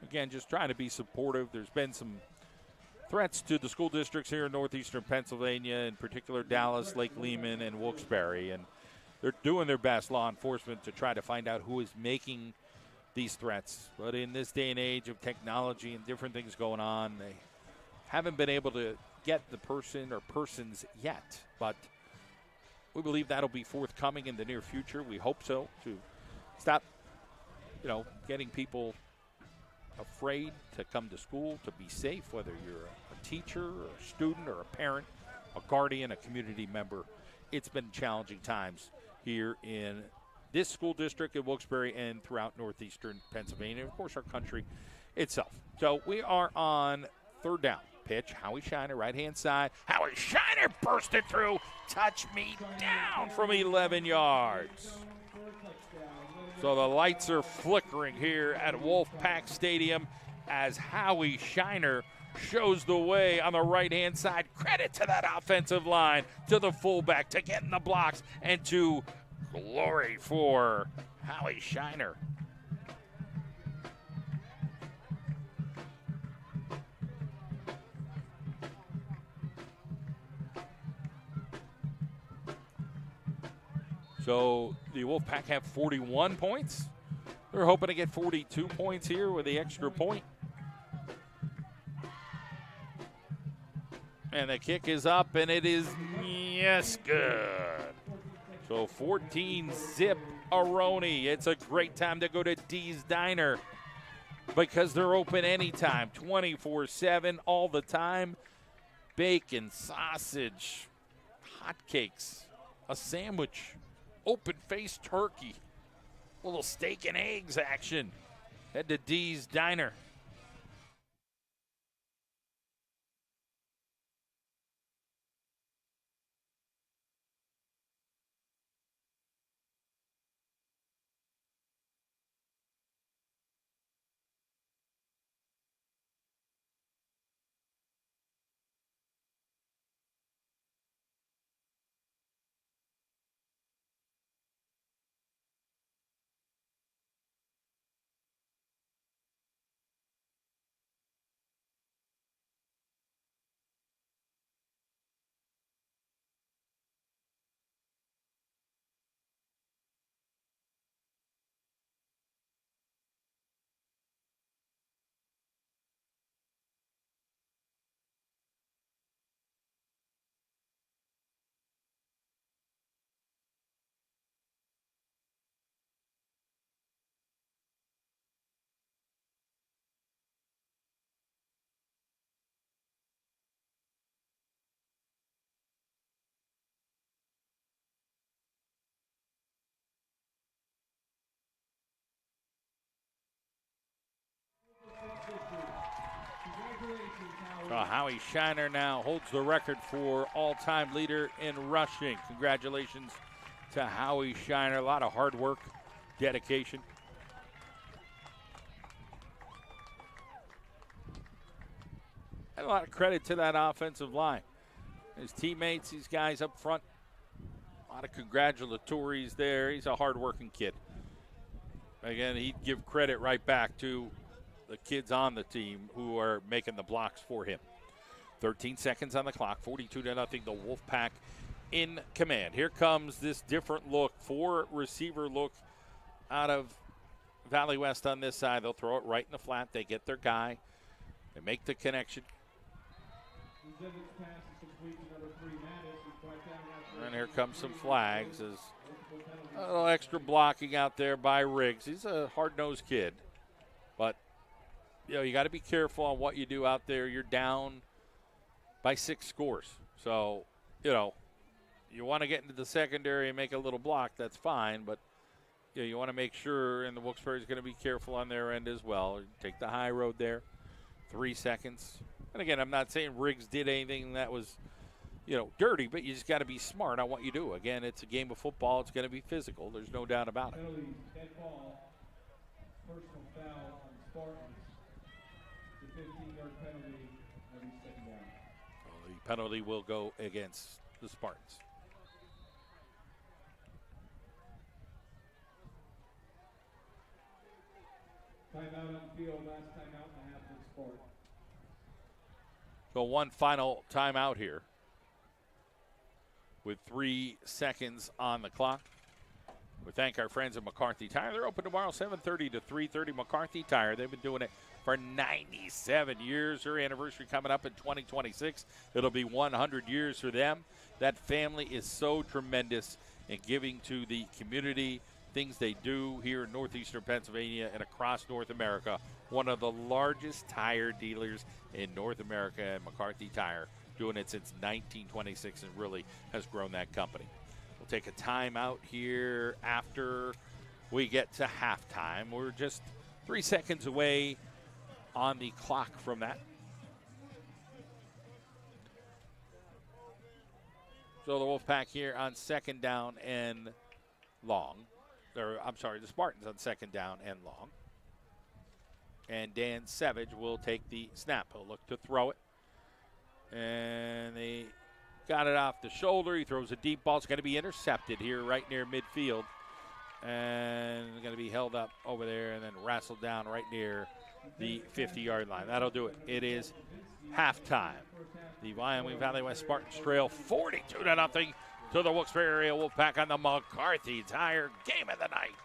Again, just trying to be supportive. There's been some threats to the school districts here in northeastern Pennsylvania, in particular Dallas, Lake Lehman, and Wilkes-Barre. And they're doing their best, law enforcement, to try to find out who is making these threats. But in this day and age of technology and different things going on, they haven't been able to get the person or persons yet. But we believe that'll be forthcoming in the near future. We hope so, to stop, getting people afraid to come to school, to be safe, whether you're a teacher or a student or a parent, a guardian, a community member. It's been challenging times here in this school district in Wilkes-Barre and throughout northeastern Pennsylvania, and of course our country itself. So we are on third down. Pitch, Howie Shiner, right-hand side. Howie Shiner bursted through. Touch me down from 11 yards. So the lights are flickering here at Wolfpack Stadium as Howie Shiner shows the way on the right-hand side. Credit to that offensive line, to the fullback, to getting the blocks, and to glory for Howie Shiner. So the Wolfpack have 41 points. They're hoping to get 42 points here with the extra point. And the kick is up, and it is, yes, good. So 14-zip Aroni. It's a great time to go to Dee's Diner because they're open anytime, 24/7, all the time. Bacon, sausage, hotcakes, a sandwich, open-faced turkey, a little steak and eggs action. Head to Dee's Diner. Howie Shiner now holds the record for all-time leader in rushing. Congratulations to Howie Shiner. A lot of hard work, dedication. And a lot of credit to that offensive line. His teammates, these guys up front, a lot of congratulatories there. He's a hard-working kid. Again, he'd give credit right back to the kids on the team who are making the blocks for him. 13 seconds on the clock, 42-0. The Wolfpack in command. Here comes this different look, four-receiver look out of Valley West on this side. They'll throw it right in the flat. They get their guy. They make the connection. And here comes some flags. As a little extra blocking out there by Riggs. He's a hard-nosed kid. But, you got to be careful on what you do out there. You're down by 6 scores. So, you want to get into the secondary and make a little block, that's fine. But, you want to make sure, and the Wilkes-Barre is going to be careful on their end as well. Take the high road there. 3 seconds. And, again, I'm not saying Riggs did anything that was, dirty, but you just got to be smart on what you do. Again, it's a game of football. It's going to be physical. There's no doubt about it. Dead ball, personal foul on Spartans. The 15-yard penalty every second down. Well, the penalty will go against the Spartans. Timeout on the field, last timeout and a half for the Spartans. So one final timeout here with 3 seconds on the clock. We thank our friends at McCarthy Tire. They're open tomorrow, 7:30 to 3:30. McCarthy Tire, they've been doing it for 97 years. Their anniversary coming up in 2026. It'll be 100 years for them. That family is so tremendous in giving to the community, things they do here in northeastern Pennsylvania and across North America. One of the largest tire dealers in North America, and McCarthy Tire, doing it since 1926 and really has grown that company. We'll take a timeout here after we get to halftime. We're just 3 seconds away on the clock from that. So the Wolfpack here on second down and long. The Spartans on second down and long. And Dan Savage will take the snap. He'll look to throw it. And they got it off the shoulder. He throws a deep ball. It's going to be intercepted here right near midfield. And going to be held up over there and then wrestled down right near the 50-yard line. That'll do it. It is halftime. The Wyoming Valley West Spartans trail 42-0 to the Wilkes-Barre area Wolfpack on the McCarthy Tire Game of the Night.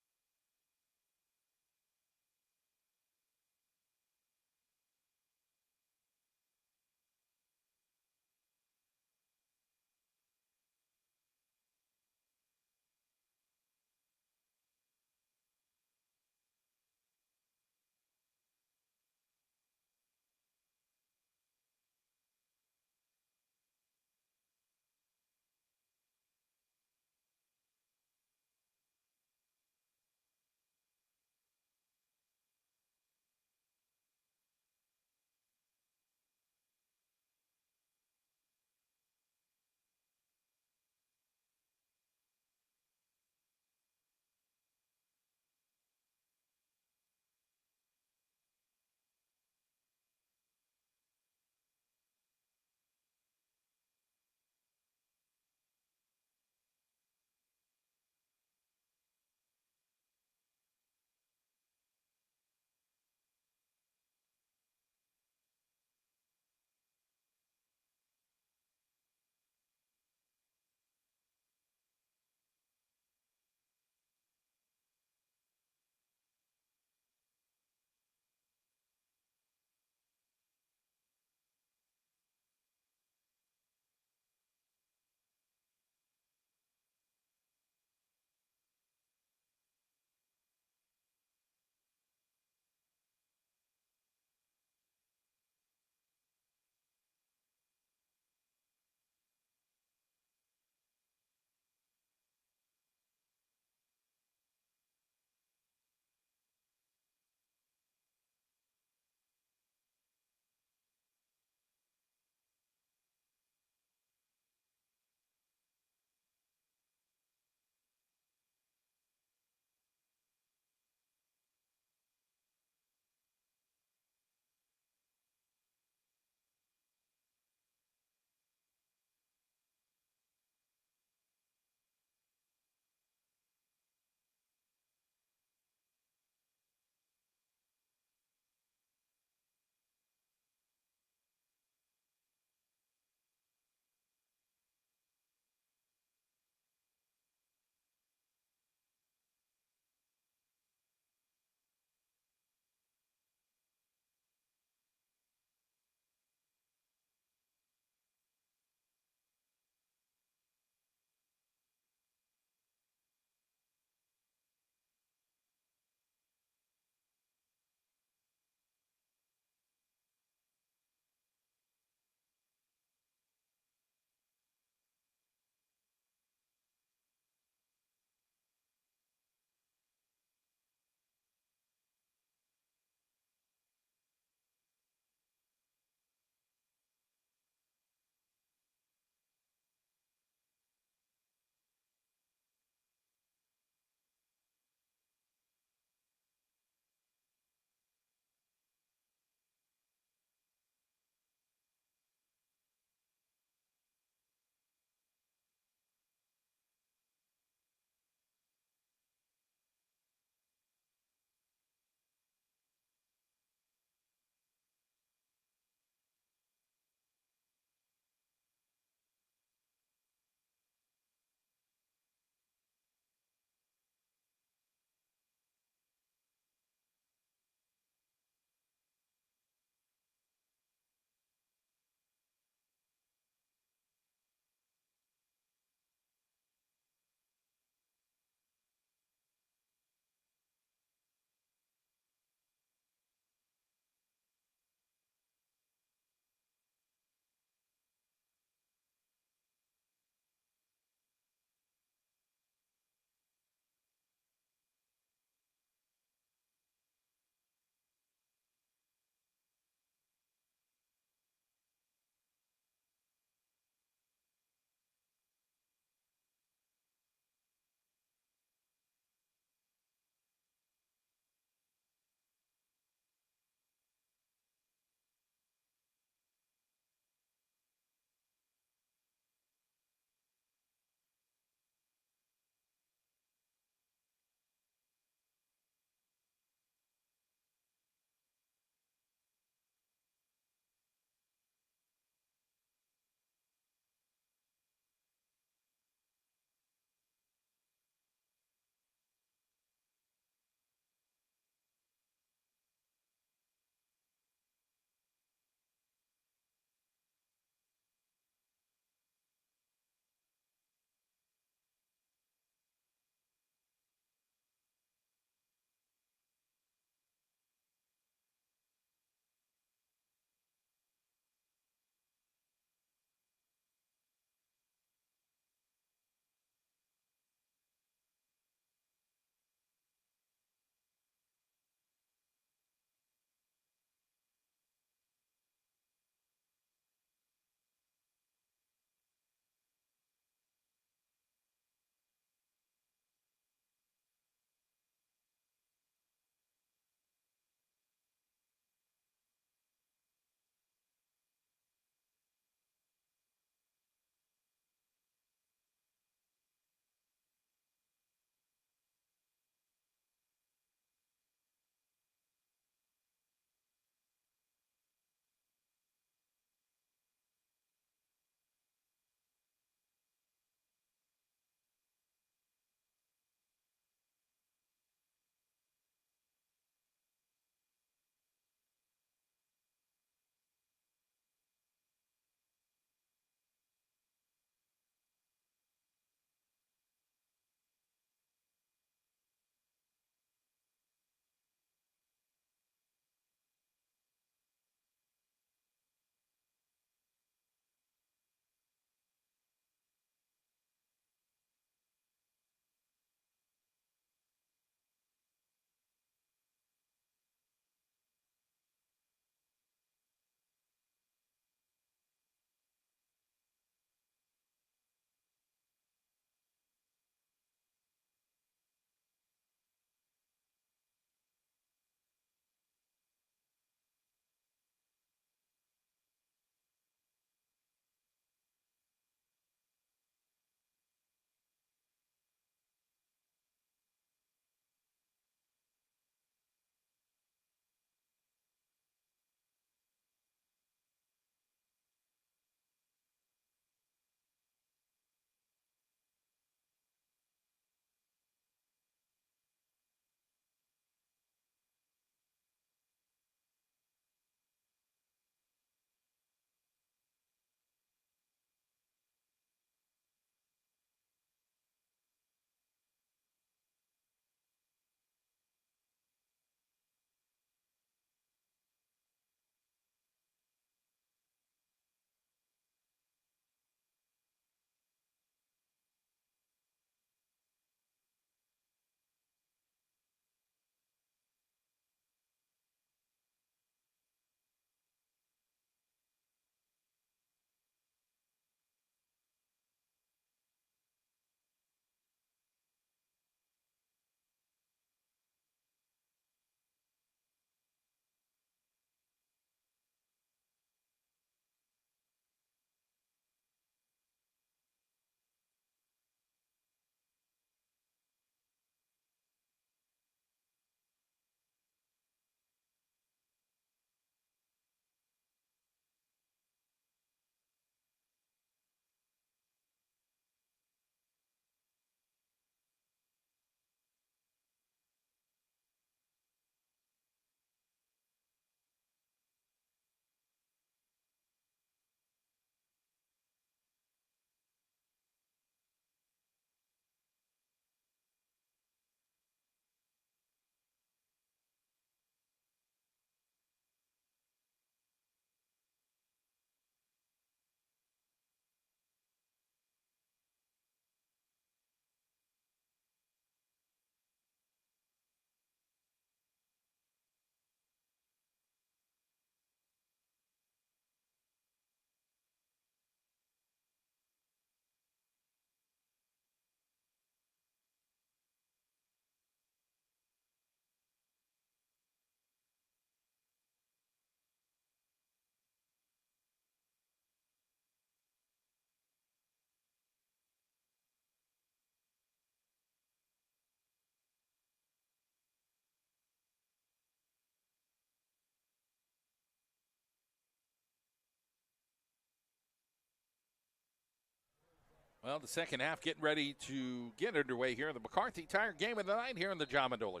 Well, the second half getting ready to get underway here in the McCarthy Tire Game of the Night here on the John Mendola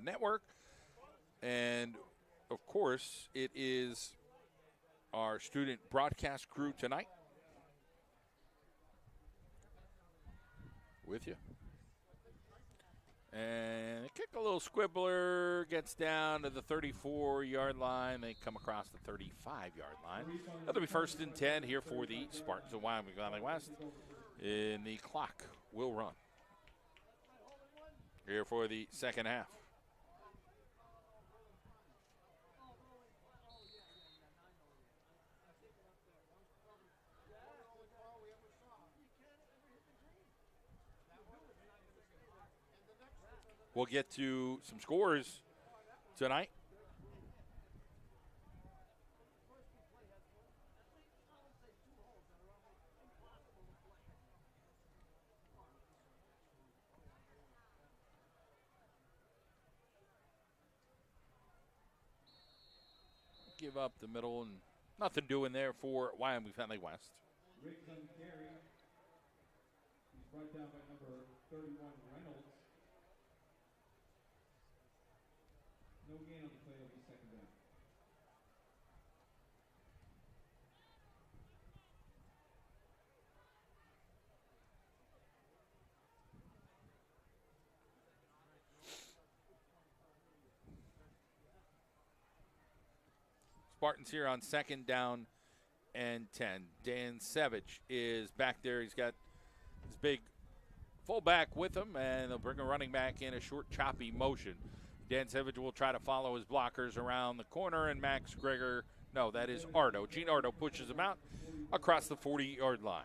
Network. And, of course, it is our student broadcast crew tonight with you. And kick a little squibbler, gets down to the 34-yard line. They come across the 35-yard line. That'll be 1st and 10 here for the Spartans of Wyoming Valley West. And the clock will run here for the second half. We'll get to some scores tonight. Give up the middle and nothing doing there for Wyoming Valley West. Riggs on the carry. He's brought down by number 31, Reynolds. No gain on the play, it'll be second down. Spartans here on 2nd down and 10. Dan Savage is back there. He's got his big fullback with him, and they'll bring a running back in a short, choppy motion. Dan Savage will try to follow his blockers around the corner, and Max Greger, no, that is Ardo. Gene Ardo pushes him out across the 40-yard line.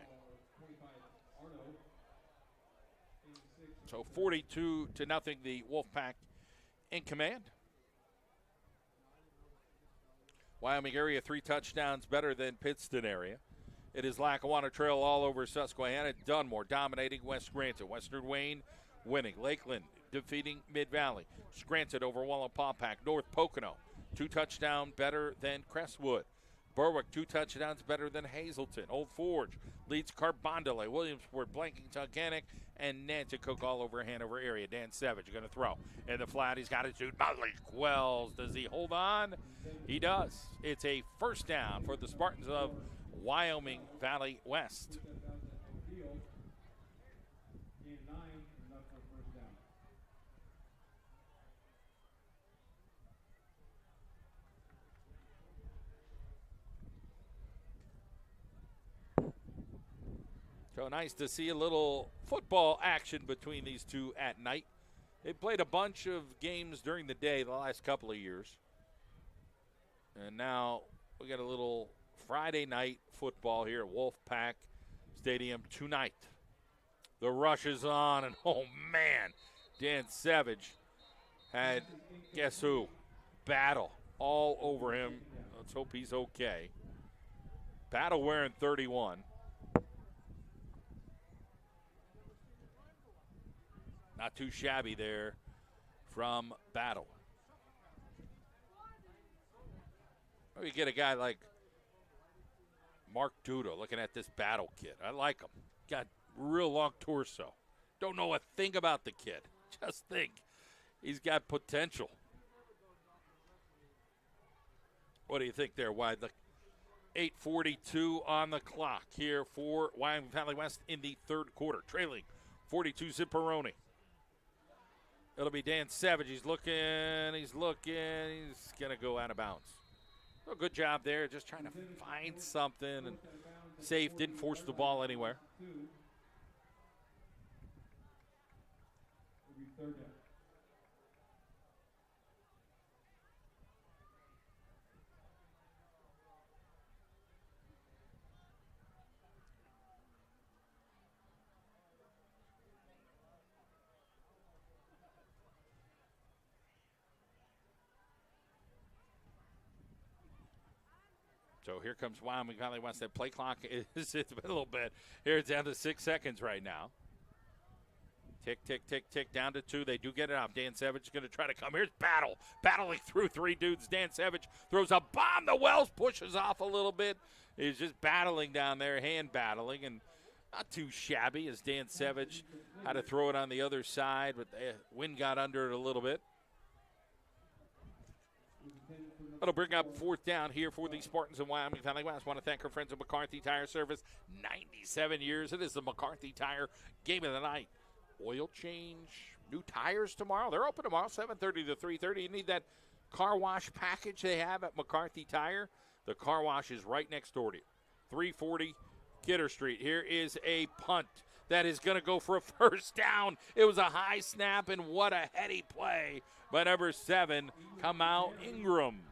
So 42-0, the Wolfpack in command. Wyoming area 3 touchdowns better than Pittston area. It is Lackawanna Trail all over Susquehanna. Dunmore dominating West Scranton. Western Wayne winning. Lakeland defeating Mid-Valley. Scranton over Wallenpaupack. North Pocono 2 touchdowns better than Crestwood. Berwick 2 touchdowns better than Hazleton. Old Forge leads Carbondale. Williamsport blanking Tunkhannock. And Nanticoke all over Hanover area. Dan Savage going to throw. In the flat, he's got it to Malik Quells. Does he hold on? He does. It's a first down for the Spartans of Wyoming Valley West. So nice to see a little football action between these two at night. They played a bunch of games during the day the last couple of years. And now we got a little Friday night football here at Wolfpack Stadium tonight. The rush is on, and oh man, Dan Savage had, guess who? Battle all over him. Let's hope he's okay. Battle wearing 31. Not too shabby there from Battle. We get a guy like Mark Duda looking at this Battle kid. I like him. Got real long torso. Don't know a thing about the kid. Just think he's got potential. What do you think there, Wide? The 8:42 on the clock here for Wyoming Valley West in the third quarter. Trailing 42 Zipperoni. It'll be Dan Savage. He's looking. He's going to go out of bounds. So good job there, just trying to find something. And safe, didn't force the ball anywhere. So here comes Wyoming Valley West. That play clock it's been a little bit. Here it's down to 6 seconds right now. Tick, tick, tick, tick, down to 2. They do get it off. Dan Savage is going to try to come. Here's Battle. Battling through 3 dudes. Dan Savage throws a bomb. The Wells pushes off a little bit. He's just battling down there, hand battling. And Not too shabby as Dan Savage had to throw it on the other side, but the wind got under it a little bit. That'll bring up fourth down here for the Spartans in Wyoming Valley West. Want to thank our friends at McCarthy Tire Service. 97 years. It is the McCarthy Tire Game of the Night. Oil change, new tires tomorrow. They're open tomorrow, 7:30 to 3:30. You need that car wash package they have at McCarthy Tire. The car wash is right next door to you. 340 Kidder Street. Here is a punt that is going to go for a first down. It was a high snap, and what a heady play by number 7, Kamau Ingram.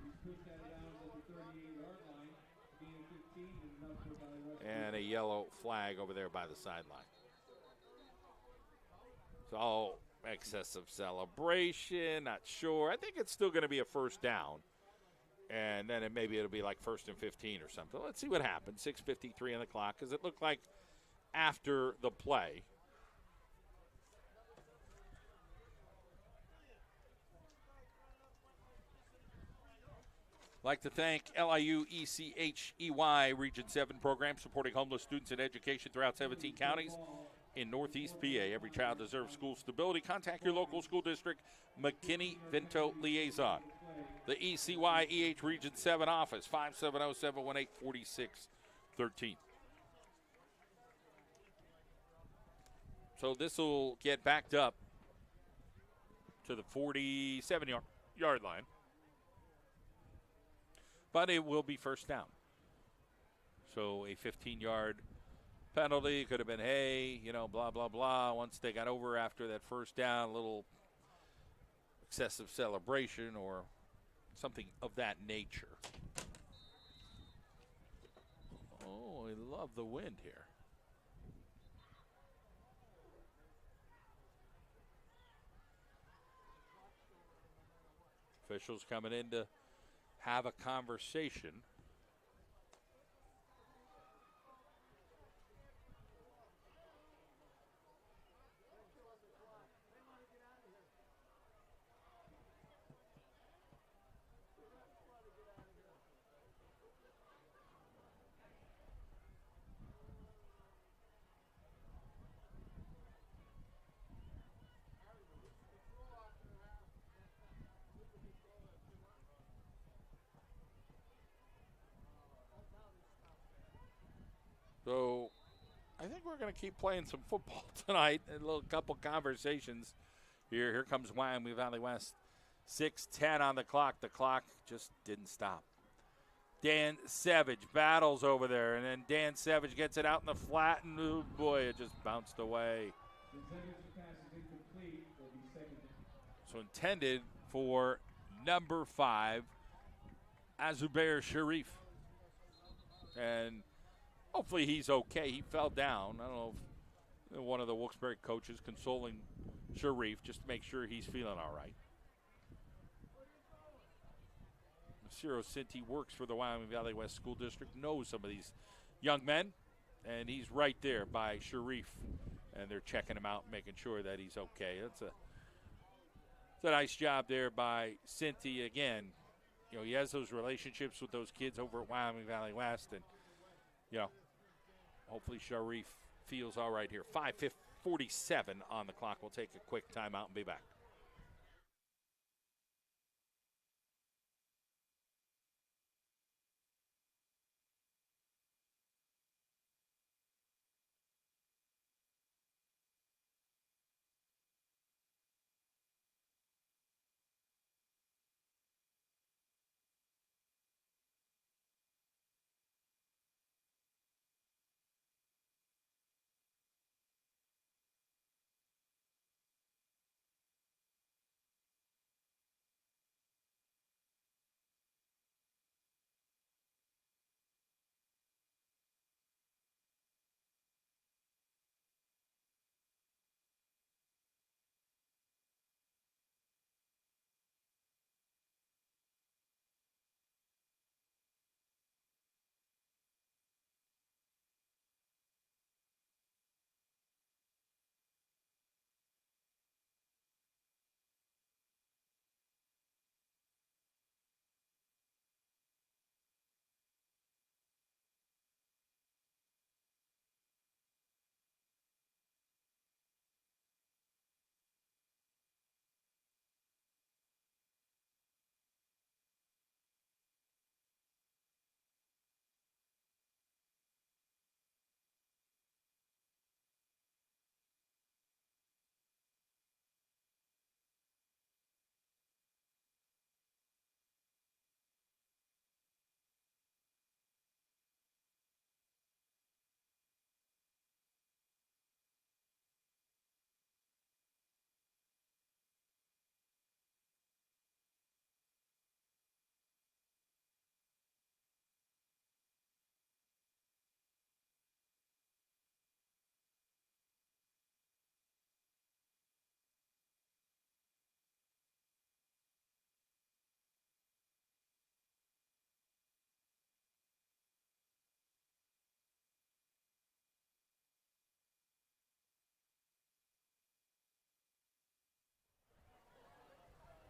And a yellow flag over there by the sideline. So, excessive celebration, not sure. I think it's still going to be a first down. And then maybe it'll be like 1st and 15 or something. Let's see what happens. 6:53 on the clock, because it looked like after the play. Like to thank LIU ECHEY Region 7 program supporting homeless students in education throughout 17 counties in Northeast PA. Every child deserves school stability. Contact your local school district McKinney-Vento liaison. The ECYEH Region 7 office, 570-718-4613. So this will get backed up to the 47-yard line. But it will be first down. So a 15-yard penalty could have been, hey, blah, blah, blah. Once they got over after that first down, a little excessive celebration or something of that nature. Oh, I love the wind here. Officials coming in to have a conversation. So I think we're going to keep playing some football tonight. A little couple conversations here. Here comes Wyoming Valley West. 6:10 on the clock. The clock just didn't stop. Dan Savage battles over there, and then Dan Savage gets it out in the flat, and oh boy, it just bounced away. So intended for number 5, Azubair Sharif. And hopefully he's okay. He fell down. I don't know if one of the Wilkes-Barre coaches consoling Sharif just to make sure he's feeling all right. Ciro Cinti works for the Wyoming Valley West School District, knows some of these young men, and he's right there by Sharif, and they're checking him out, making sure that he's okay. It's a nice job there by Cinti. Again, he has those relationships with those kids over at Wyoming Valley West, and hopefully Sharif feels all right here. 5:47 on the clock. We'll take a quick timeout and be back.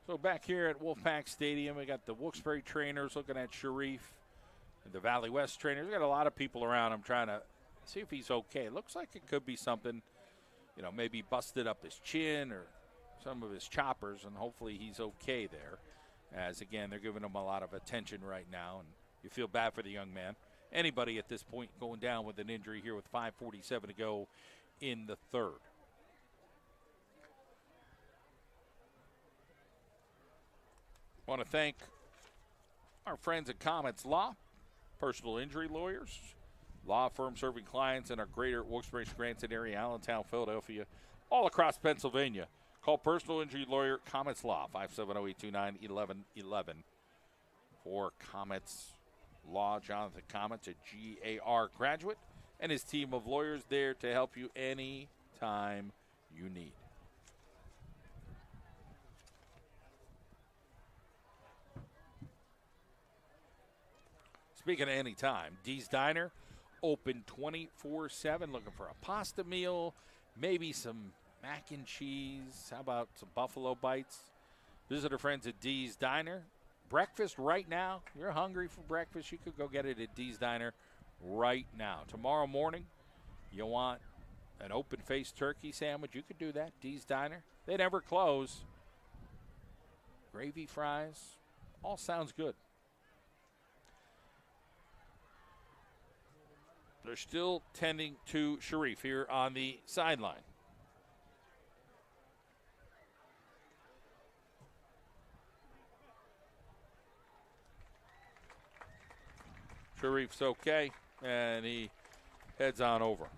So back here at Wolfpack Stadium, we got the Wilkes-Barre trainers looking at Sharif, and the Valley West trainers. We got a lot of people around him trying to see if he's okay. It looks like it could be something, maybe busted up his chin or some of his choppers, and hopefully he's okay there. As, again, they're giving him a lot of attention right now, and you feel bad for the young man. Anybody at this point going down with an injury here with 5:47 to go in the third. I want to thank our friends at Comets Law, personal injury lawyers, law firm serving clients in our greater Wilkes-Barre, Scranton area, Allentown, Philadelphia, all across Pennsylvania. Call personal injury lawyer Comets Law, 570-829-1111. For Comets Law, Jonathan Comets, a GAR graduate, and his team of lawyers there to help you any time you need. Speaking of any time, Dee's Diner, open 24/7, looking for a pasta meal, maybe some mac and cheese. How about some buffalo bites? Visit our friends at Dee's Diner. Breakfast right now. You're hungry for breakfast, you could go get it at Dee's Diner right now. Tomorrow morning, you want an open-faced turkey sandwich, you could do that. Dee's Diner. They never close. Gravy fries. All sounds good. They're still tending to Sharif here on the sideline. Sharif's okay, and he heads on over.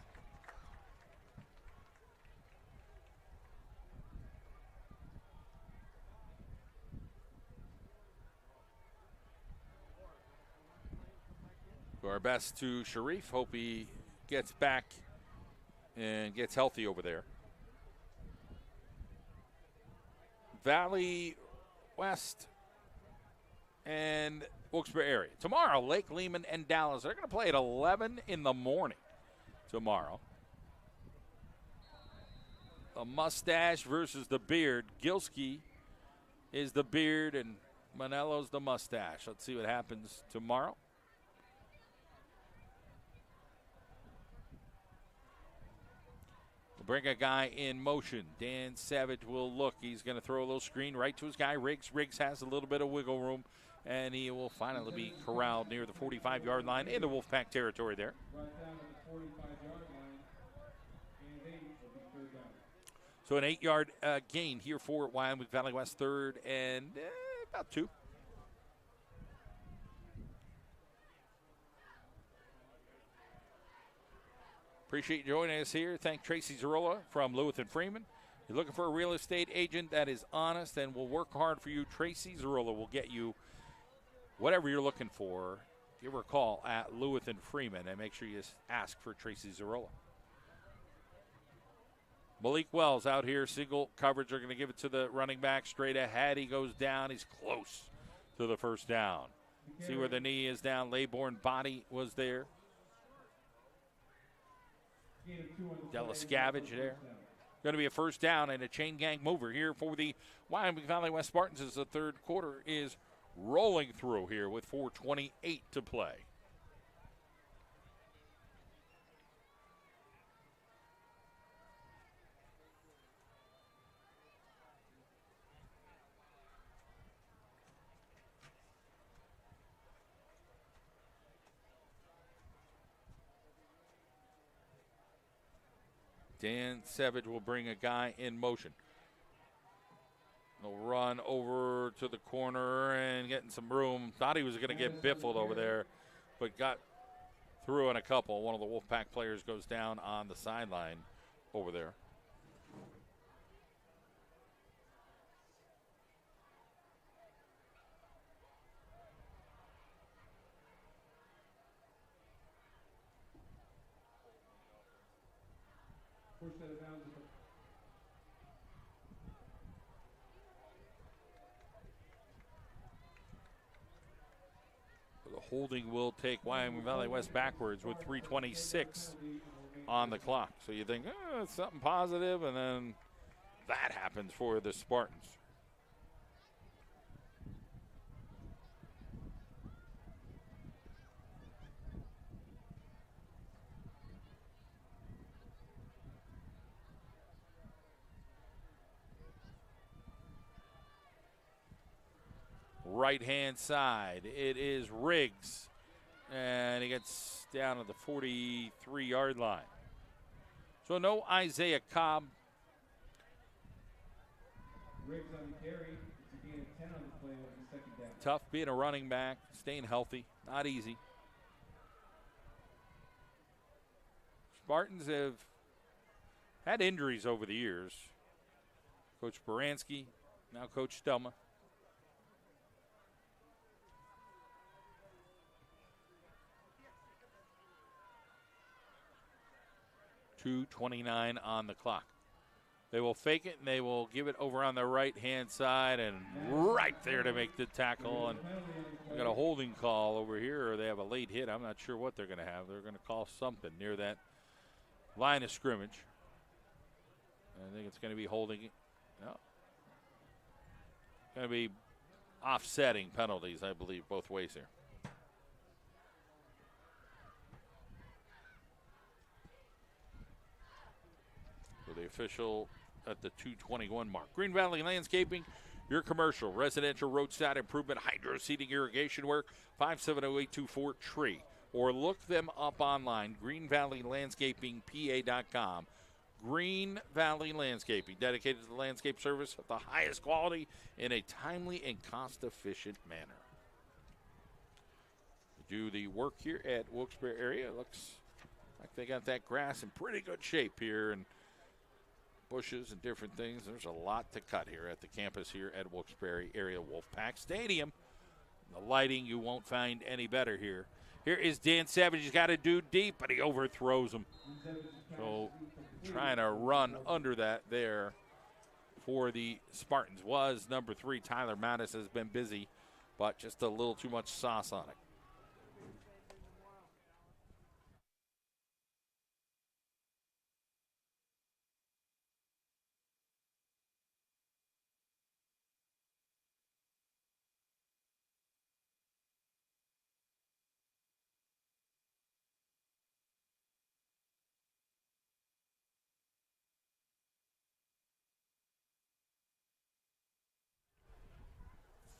Do our best to Sharif. Hope he gets back and gets healthy over there. Valley West and Wilkes-Barre area. Tomorrow, Lake Lehman and Dallas. They're going to play at 11 in the morning tomorrow. A mustache versus the beard. Gilski is the beard and Manello's the mustache. Let's see what happens tomorrow. Bring a guy in motion. Dan Savage will look. He's going to throw a little screen right to his guy, Riggs. Riggs has a little bit of wiggle room, and he will finally be corralled near the 45-yard line in the Wolfpack territory there. Right down to the 45-yard line, and they will be third down. So an 8-yard gain here for Wyoming Valley West, third and about 2. Appreciate you joining us here. Thank Tracy Zarola from Lewis and Freeman. You're looking for a real estate agent that is honest and will work hard for you. Tracy Zarola will get you whatever you're looking for. Give her a call at Lewis and Freeman and make sure you ask for Tracy Zarola. Malik Wells out here, single coverage. They're going to give it to the running back straight ahead. He goes down. He's close to the first down. See where the knee is down. Laybourne body was there. Della Scavage there. Going to be a first down and a chain gang mover here for the Wyoming Valley West Spartans as the third quarter is rolling through here with 4:28 to play. Dan Savage will bring a guy in motion. He'll run over to the corner and getting some room. Thought he was going to get biffled over there, but got through on a couple. One of the Wolfpack players goes down on the sideline over there. First set of downs. The holding will take Wyoming Valley West backwards with 3:26 on the clock. So you think, it's something positive, and then that happens for the Spartans. right-hand side. It is Riggs, and he gets down to the 43-yard line. So no Isaiah Cobb. Riggs on the carry. It's a gain of 10 on the play on the second down. Tough being a running back, staying healthy, not easy. Spartans have had injuries over the years. Coach Baranski, now Coach Stelma. .229 on the clock. They will fake it, and they will give it over on the right-hand side, and right there to make the tackle. And we got a holding call over here, or they have a late hit. I'm not sure what they're going to have. They're going to call something near that line of scrimmage. I think it's going to be holding. No. Going to be offsetting penalties, I believe, both ways here. So the official at the 2:21 mark. Green Valley Landscaping, your commercial, residential, roadside improvement, hydro seeding, irrigation work, 570-824-TREE. Or look them up online, greenvalleylandscapingpa.com. Green Valley Landscaping, dedicated to the landscape service at the highest quality in a timely and cost-efficient manner. Do the work here at Wilkes-Barre area. It looks like they got that grass in pretty good shape here, and bushes and different things. There's a lot to cut here at the campus here at Wilkes-Barre area Wolfpack Stadium. The lighting, you won't find any better here. Here is Dan Savage. He's got a dude deep, but he overthrows him. So trying to run under that there for the Spartans was number 3. Tyler Mattis has been busy, but just a little too much sauce on it.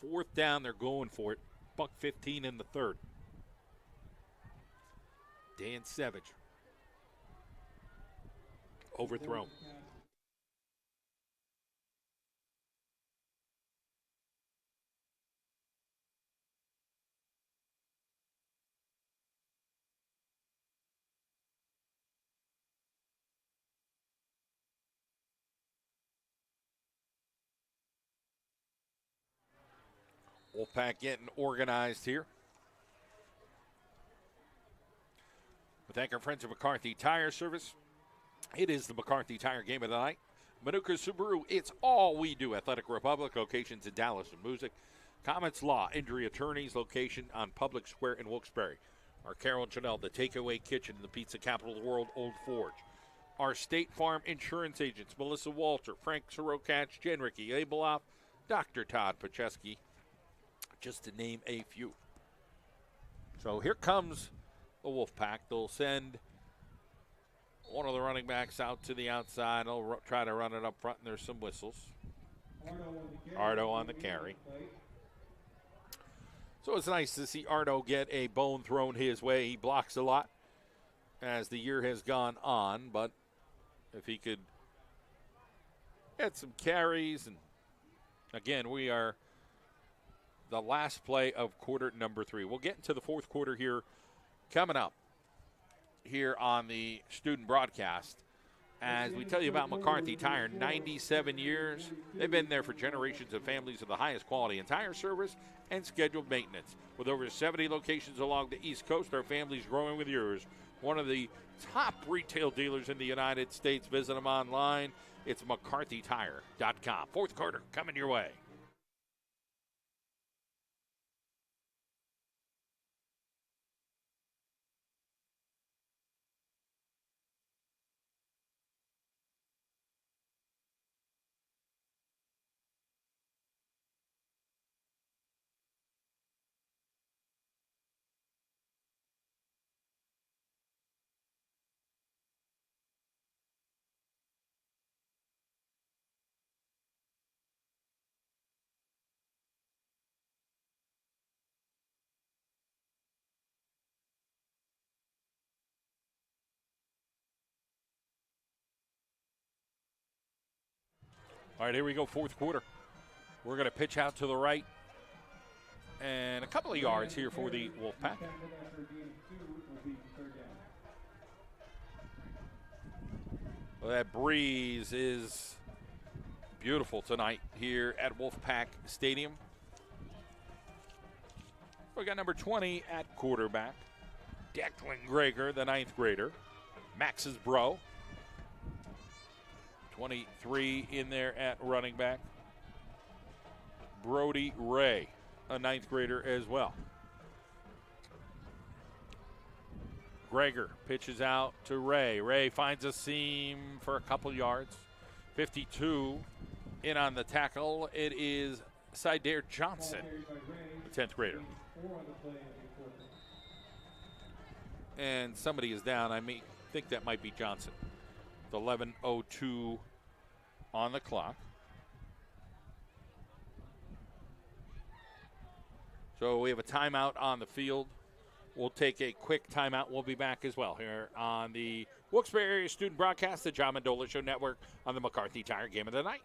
Fourth down, they're going for it. $1:15 in the third. Dan Savage. Overthrown. Wolfpack getting organized here. We thank our friends at McCarthy Tire Service. It is the McCarthy Tire Game of the Night. Manuka Subaru, it's all we do. Athletic Republic, locations in Dallas and Music. Comets Law, injury attorneys, location on Public Square in Wilkes-Barre. Our Carol and Chanel, the takeaway kitchen in the pizza capital of the world, Old Forge. Our State Farm insurance agents, Melissa Walter, Frank Sorokach, Jen Ricky Abeloff, Dr. Todd Pacheski, just to name a few. So here comes the Wolfpack. They'll send one of the running backs out to the outside. They'll try to run it up front, and there's some whistles. Ardo on the carry. So it's nice to see Ardo get a bone thrown his way. He blocks a lot as the year has gone on, but if he could get some carries, and again, we are the last play of quarter number 3. We'll get into the fourth quarter here coming up here on the student broadcast. As we tell you about McCarthy Tire, 97 years. They've been there for generations of families of the highest quality in tire service and scheduled maintenance. With over 70 locations along the East Coast, our family's growing with yours. One of the top retail dealers in the United States. Visit them online. It's McCarthyTire.com. Fourth quarter coming your way. All right, here we go, fourth quarter. We're going to pitch out to the right. And a couple of yards here for the Wolfpack. Well, that breeze is beautiful tonight here at Wolfpack Stadium. We got number 20 at quarterback, Declan Greger, the 9th grader, Max's bro. 23 in there at running back, Brody Ray, a 9th grader as well. Greger pitches out to Ray. Ray finds a seam for a couple yards. 52 in on the tackle. It is Sidair Johnson, the 10th grader. And somebody is down. I think that might be Johnson. With 11:02 on the clock. So we have a timeout on the field. We'll take a quick timeout. We'll be back as well here on the Wilkes-Barre Area Student Broadcast, the John Mendola Show Network on the McCarthy Tire Game of the Night.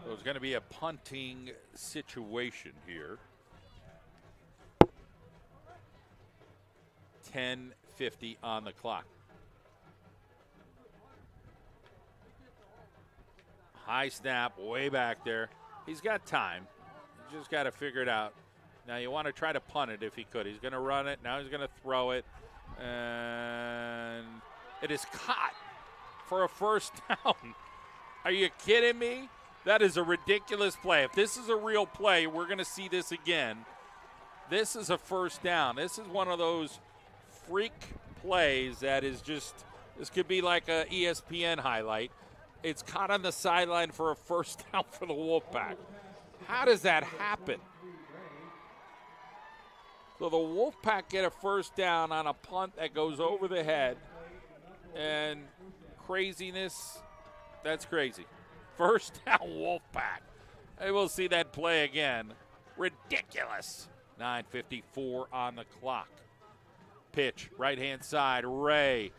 So it's going to be a punting situation here. 10:50 on the clock. High snap, way back there. He's got time. You just got to figure it out. Now you want to try to punt it if he could. He's going to run it. Now he's going to throw it. And it is caught for a first down. Are you kidding me? That is a ridiculous play. If this is a real play, we're going to see this again. This is a first down. This is one of those freak plays that is just, this could be like a ESPN highlight. It's caught on the sideline for a first down for the Wolfpack. How does that happen? So the Wolfpack get a first down on a punt that goes over the head. And craziness, that's crazy. First down, Wolfpack. And we'll see that play again. Ridiculous. 9:54 on the clock. Pitch, right-hand side, Ray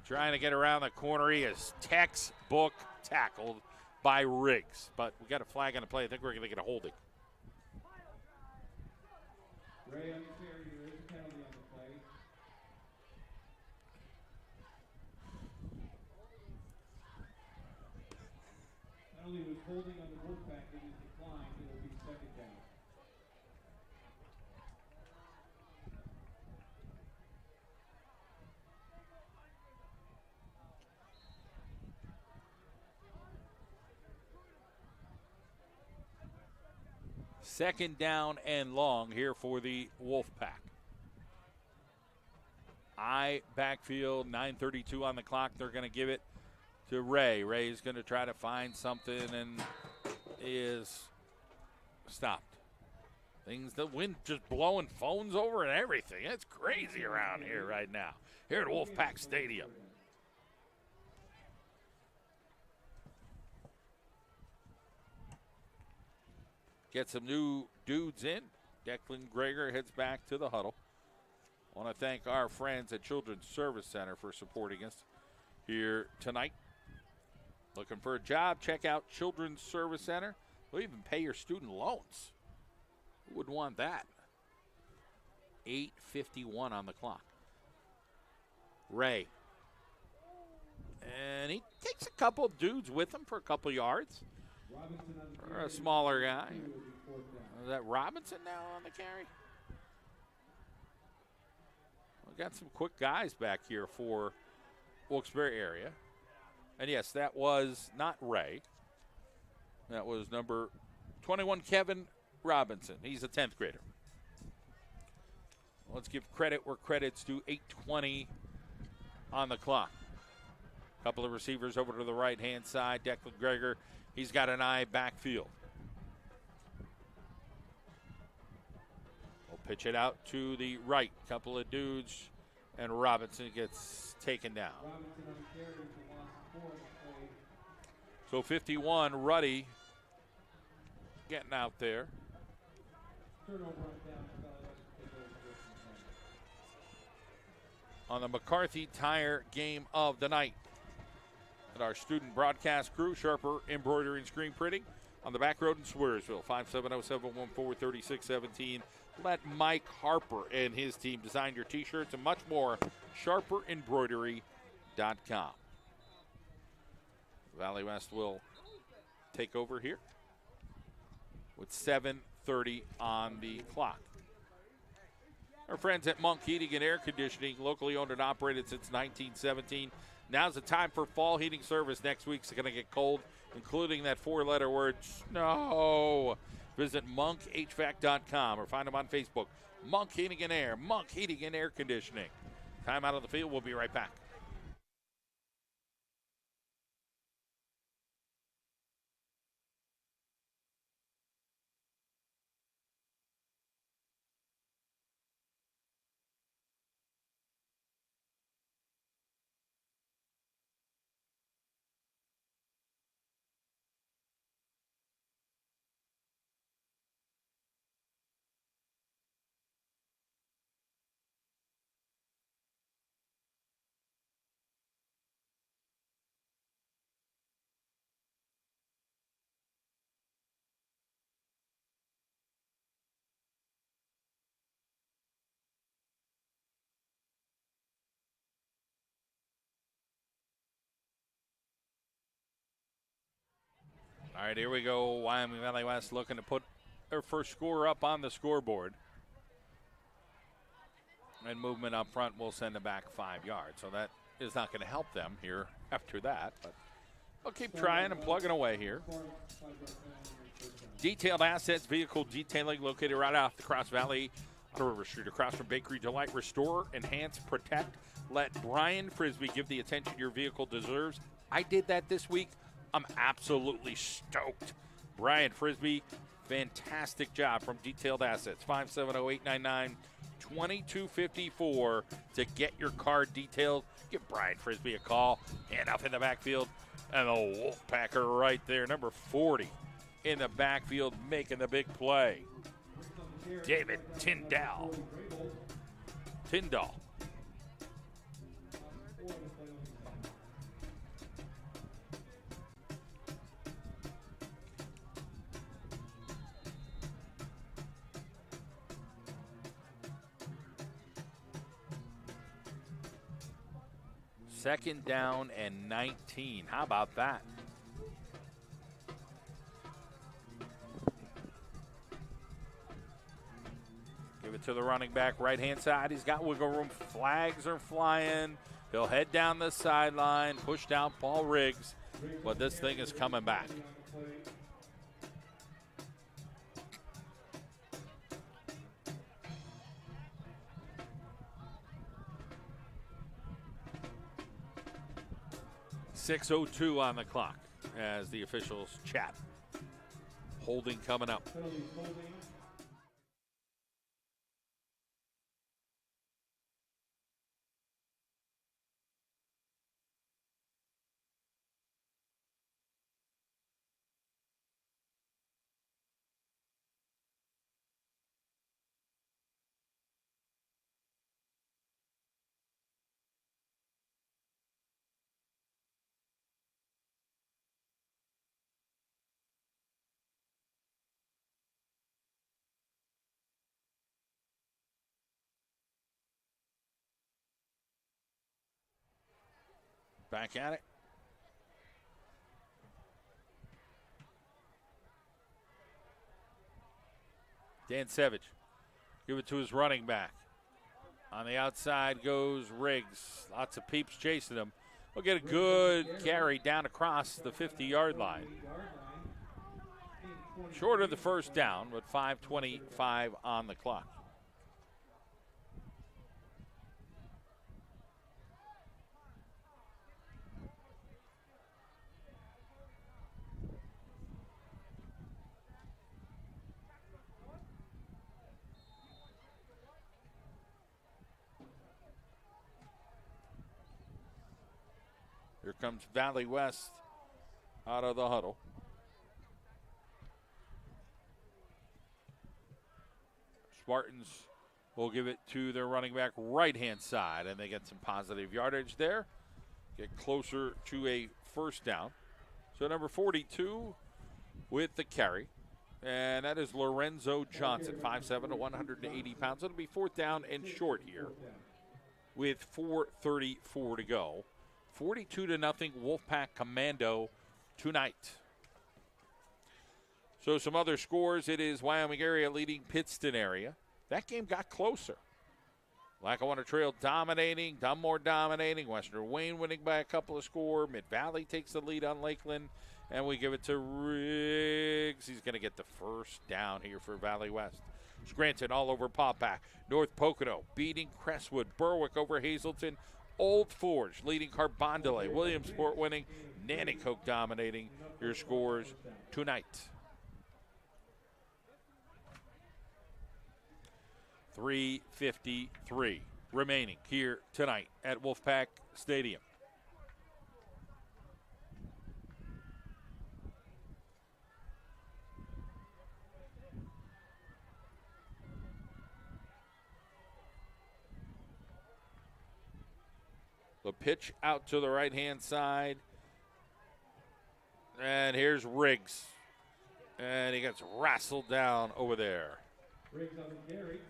trying to get around the corner. He is textbook tackled by Riggs. But we got a flag on the play. I think we're going to get a holding. Ray on the carry, there is a penalty on the play. Not only was holding on the Wolfpack, it is declined. It will be second down. Second down and long here for the Wolfpack. Backfield, 9:32 on the clock. They're going to give it to Ray. Ray's going to try to find something and is stopped. The wind just blowing phones over and everything. It's crazy around here right now, here at Wolfpack Stadium. Get some new dudes in. Declan Greger heads back to the huddle. I want to thank our friends at Children's Service Center for supporting us here tonight. Looking for a job? Check out Children's Service Center. They'll even pay your student loans. Who would want that? 8:51 on the clock. Ray. And he takes a couple of dudes with him for a couple yards. Robinson on the for carry. a smaller guy. Two will be fourth down. Is that Robinson now on the carry? We got some quick guys back here for Wilkes-Barre area. And yes, that was not Ray. That was number 21, Kevin Robinson. He's a 10th grader. Let's give credit where credit's due. 8:20 on the clock. Couple of receivers over to the right-hand side. Declan Greger, he's got an eye backfield. We'll pitch it out to the right. Couple of dudes, and Robinson gets taken down. Robinson on the carry for loss of 4 on the play. So 51, Ruddy getting out there. Turnover on down to Valley West to take over first and 10. On the McCarthy Tire game of the night. And our student broadcast crew, Sharper Embroidery and Screen Printing, on the back road in Swearsville, 570-714-3617. Let Mike Harper and his team design your T-shirts and much more. SharperEmbroidery.com. Valley West will take over here with 7:30 on the clock. Our friends at Monk Heating and Air Conditioning, locally owned and operated since 1917. Now's the time for fall heating service. Next week's going to get cold, including that 4-letter word, snow. Visit monkhvac.com or find them on Facebook. Monk Heating and Air, Monk Heating and Air Conditioning. Time out of the field. We'll be right back. All right, here we go. Wyoming Valley West looking to put their first score up on the scoreboard. And movement up front will send them back 5 yards. So that is not going to help them here after that. But they'll keep trying and plugging away here. Detailed Assets Vehicle Detailing located right off the Cross Valley on River Street, across from Bakery Delight. Restore, enhance, protect. Let Brian Frisbee give the attention your vehicle deserves. I did that this week. I'm absolutely stoked. Brian Frisbee, fantastic job from Detailed Assets. 570-899-2254 to get your car detailed. Give Brian Frisbee a call. And up in the backfield, and the Wolfpacker right there, number 40 in the backfield making the big play. David Tyndall. Second down and 19. How about that? Give it to the running back, right-hand side. He's got wiggle room. Flags are flying. He'll head down the sideline, push down Paul Riggs, but this thing is coming back. .6:02 on the clock as the officials chat. Holding coming up. Back at it. Dan Savage. Give it to his running back. On the outside goes Riggs. Lots of peeps chasing him. We'll get a good carry down across the 50-yard line. Short of the first down, with 5:25 on the clock. Here comes Valley West out of the huddle. Spartans will give it to their running back right-hand side, and they get some positive yardage there. Get closer to a first down. So number 42 with the carry, and that is Lorenzo Johnson, 5'7" to 180 pounds. It'll be fourth down and short here with 4:34 to go. 42-0 Wolfpack Commando tonight. So some other scores. It is Wyoming area leading Pittston area. That game got closer. Lackawanna Trail dominating, Dunmore dominating, Western Wayne winning by a couple of scores. Mid-Valley takes the lead on Lakeland, and we give it to Riggs. He's going to get the first down here for Valley West. Scranton all over Pawpack. North Pocono beating Crestwood. Berwick over Hazleton. Old Forge leading Carbondale. Williamsport winning. Nanticoke dominating your scores tonight. 3:53 remaining here tonight at Wolfpack Stadium. The pitch out to the right-hand side. And here's Riggs. And he gets wrestled down over there. Riggs on the carry.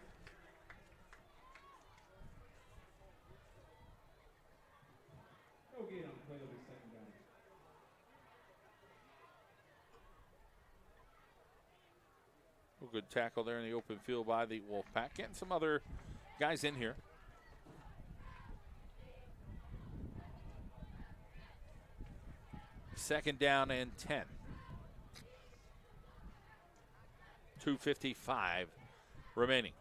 No gain on the play, it'll be second down. A good tackle there in the open field by the Wolfpack. Getting some other guys in here. Second down and 10. 2:55 remaining.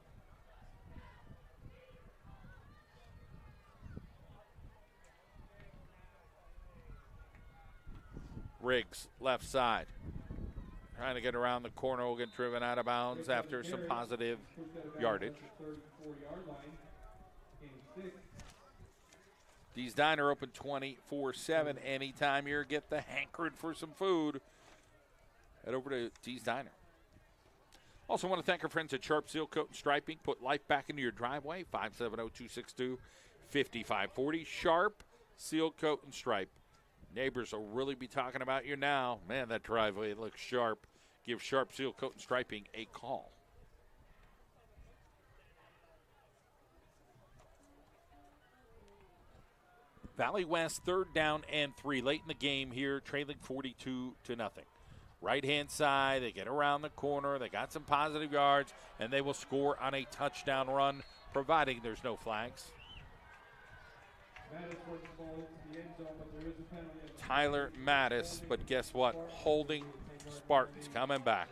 Riggs, left side. Trying to get around the corner. Will get driven out of bounds after some positive yardage. Dee's Diner open 24/7. Anytime you're get the hankering for some food, head over to Dee's Diner. Also want to thank our friends at Sharp Seal Coat and Striping. Put life back into your driveway. 570-262-5540. Sharp Seal Coat and Stripe. Neighbors will really be talking about you now. Man, that driveway looks sharp. Give Sharp Seal Coat and Striping a call. Valley West, third down and 3. Late in the game here, trailing 42-0. Right-hand side, they get around the corner. They got some positive yards, and they will score on a touchdown run, providing there's no flags. Tyler Mattis, but guess what? Holding Spartans coming back.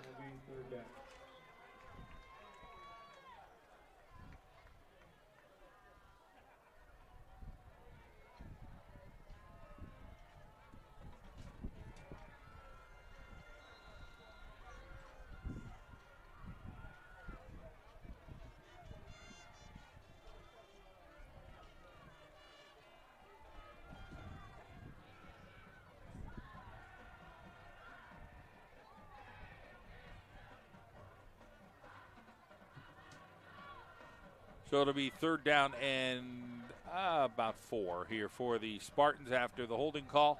So it'll be third down and about 4 here for the Spartans after the holding call.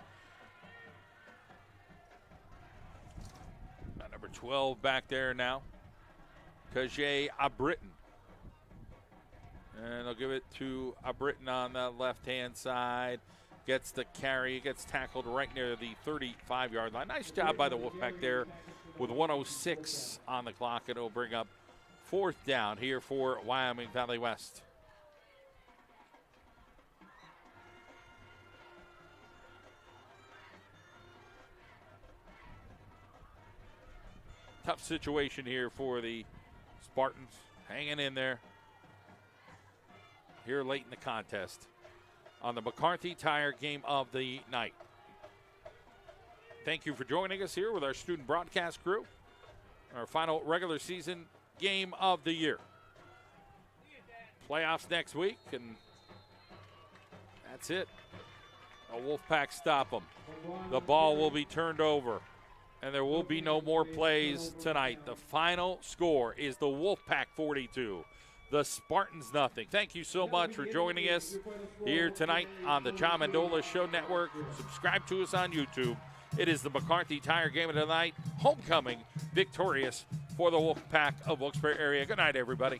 Got number 12 back there now, Tajay Abritton. And they'll give it to Abritton on the left-hand side. Gets the carry, gets tackled right near the 35-yard line. Nice job by the Wolfpack there with 1:06 on the clock. It'll bring up 4th down here for Wyoming Valley West. Tough situation here for the Spartans, hanging in there here late in the contest on the McCarthy Tire Game of the Night. Thank you for joining us here with our student broadcast crew. Our final regular season game of the year. Playoffs next week, and that's it. A Wolfpack stop them. The ball will be turned over, and there will be no more plays tonight. The final score is the Wolfpack 42, the Spartans nothing. Thank you so much for joining us here tonight on the John Mendola Show Network. Subscribe to us on YouTube. It is the McCarthy Tire Game of the Night. Homecoming victorious for the Wolfpack of Wilkes-Barre area. Good night, everybody.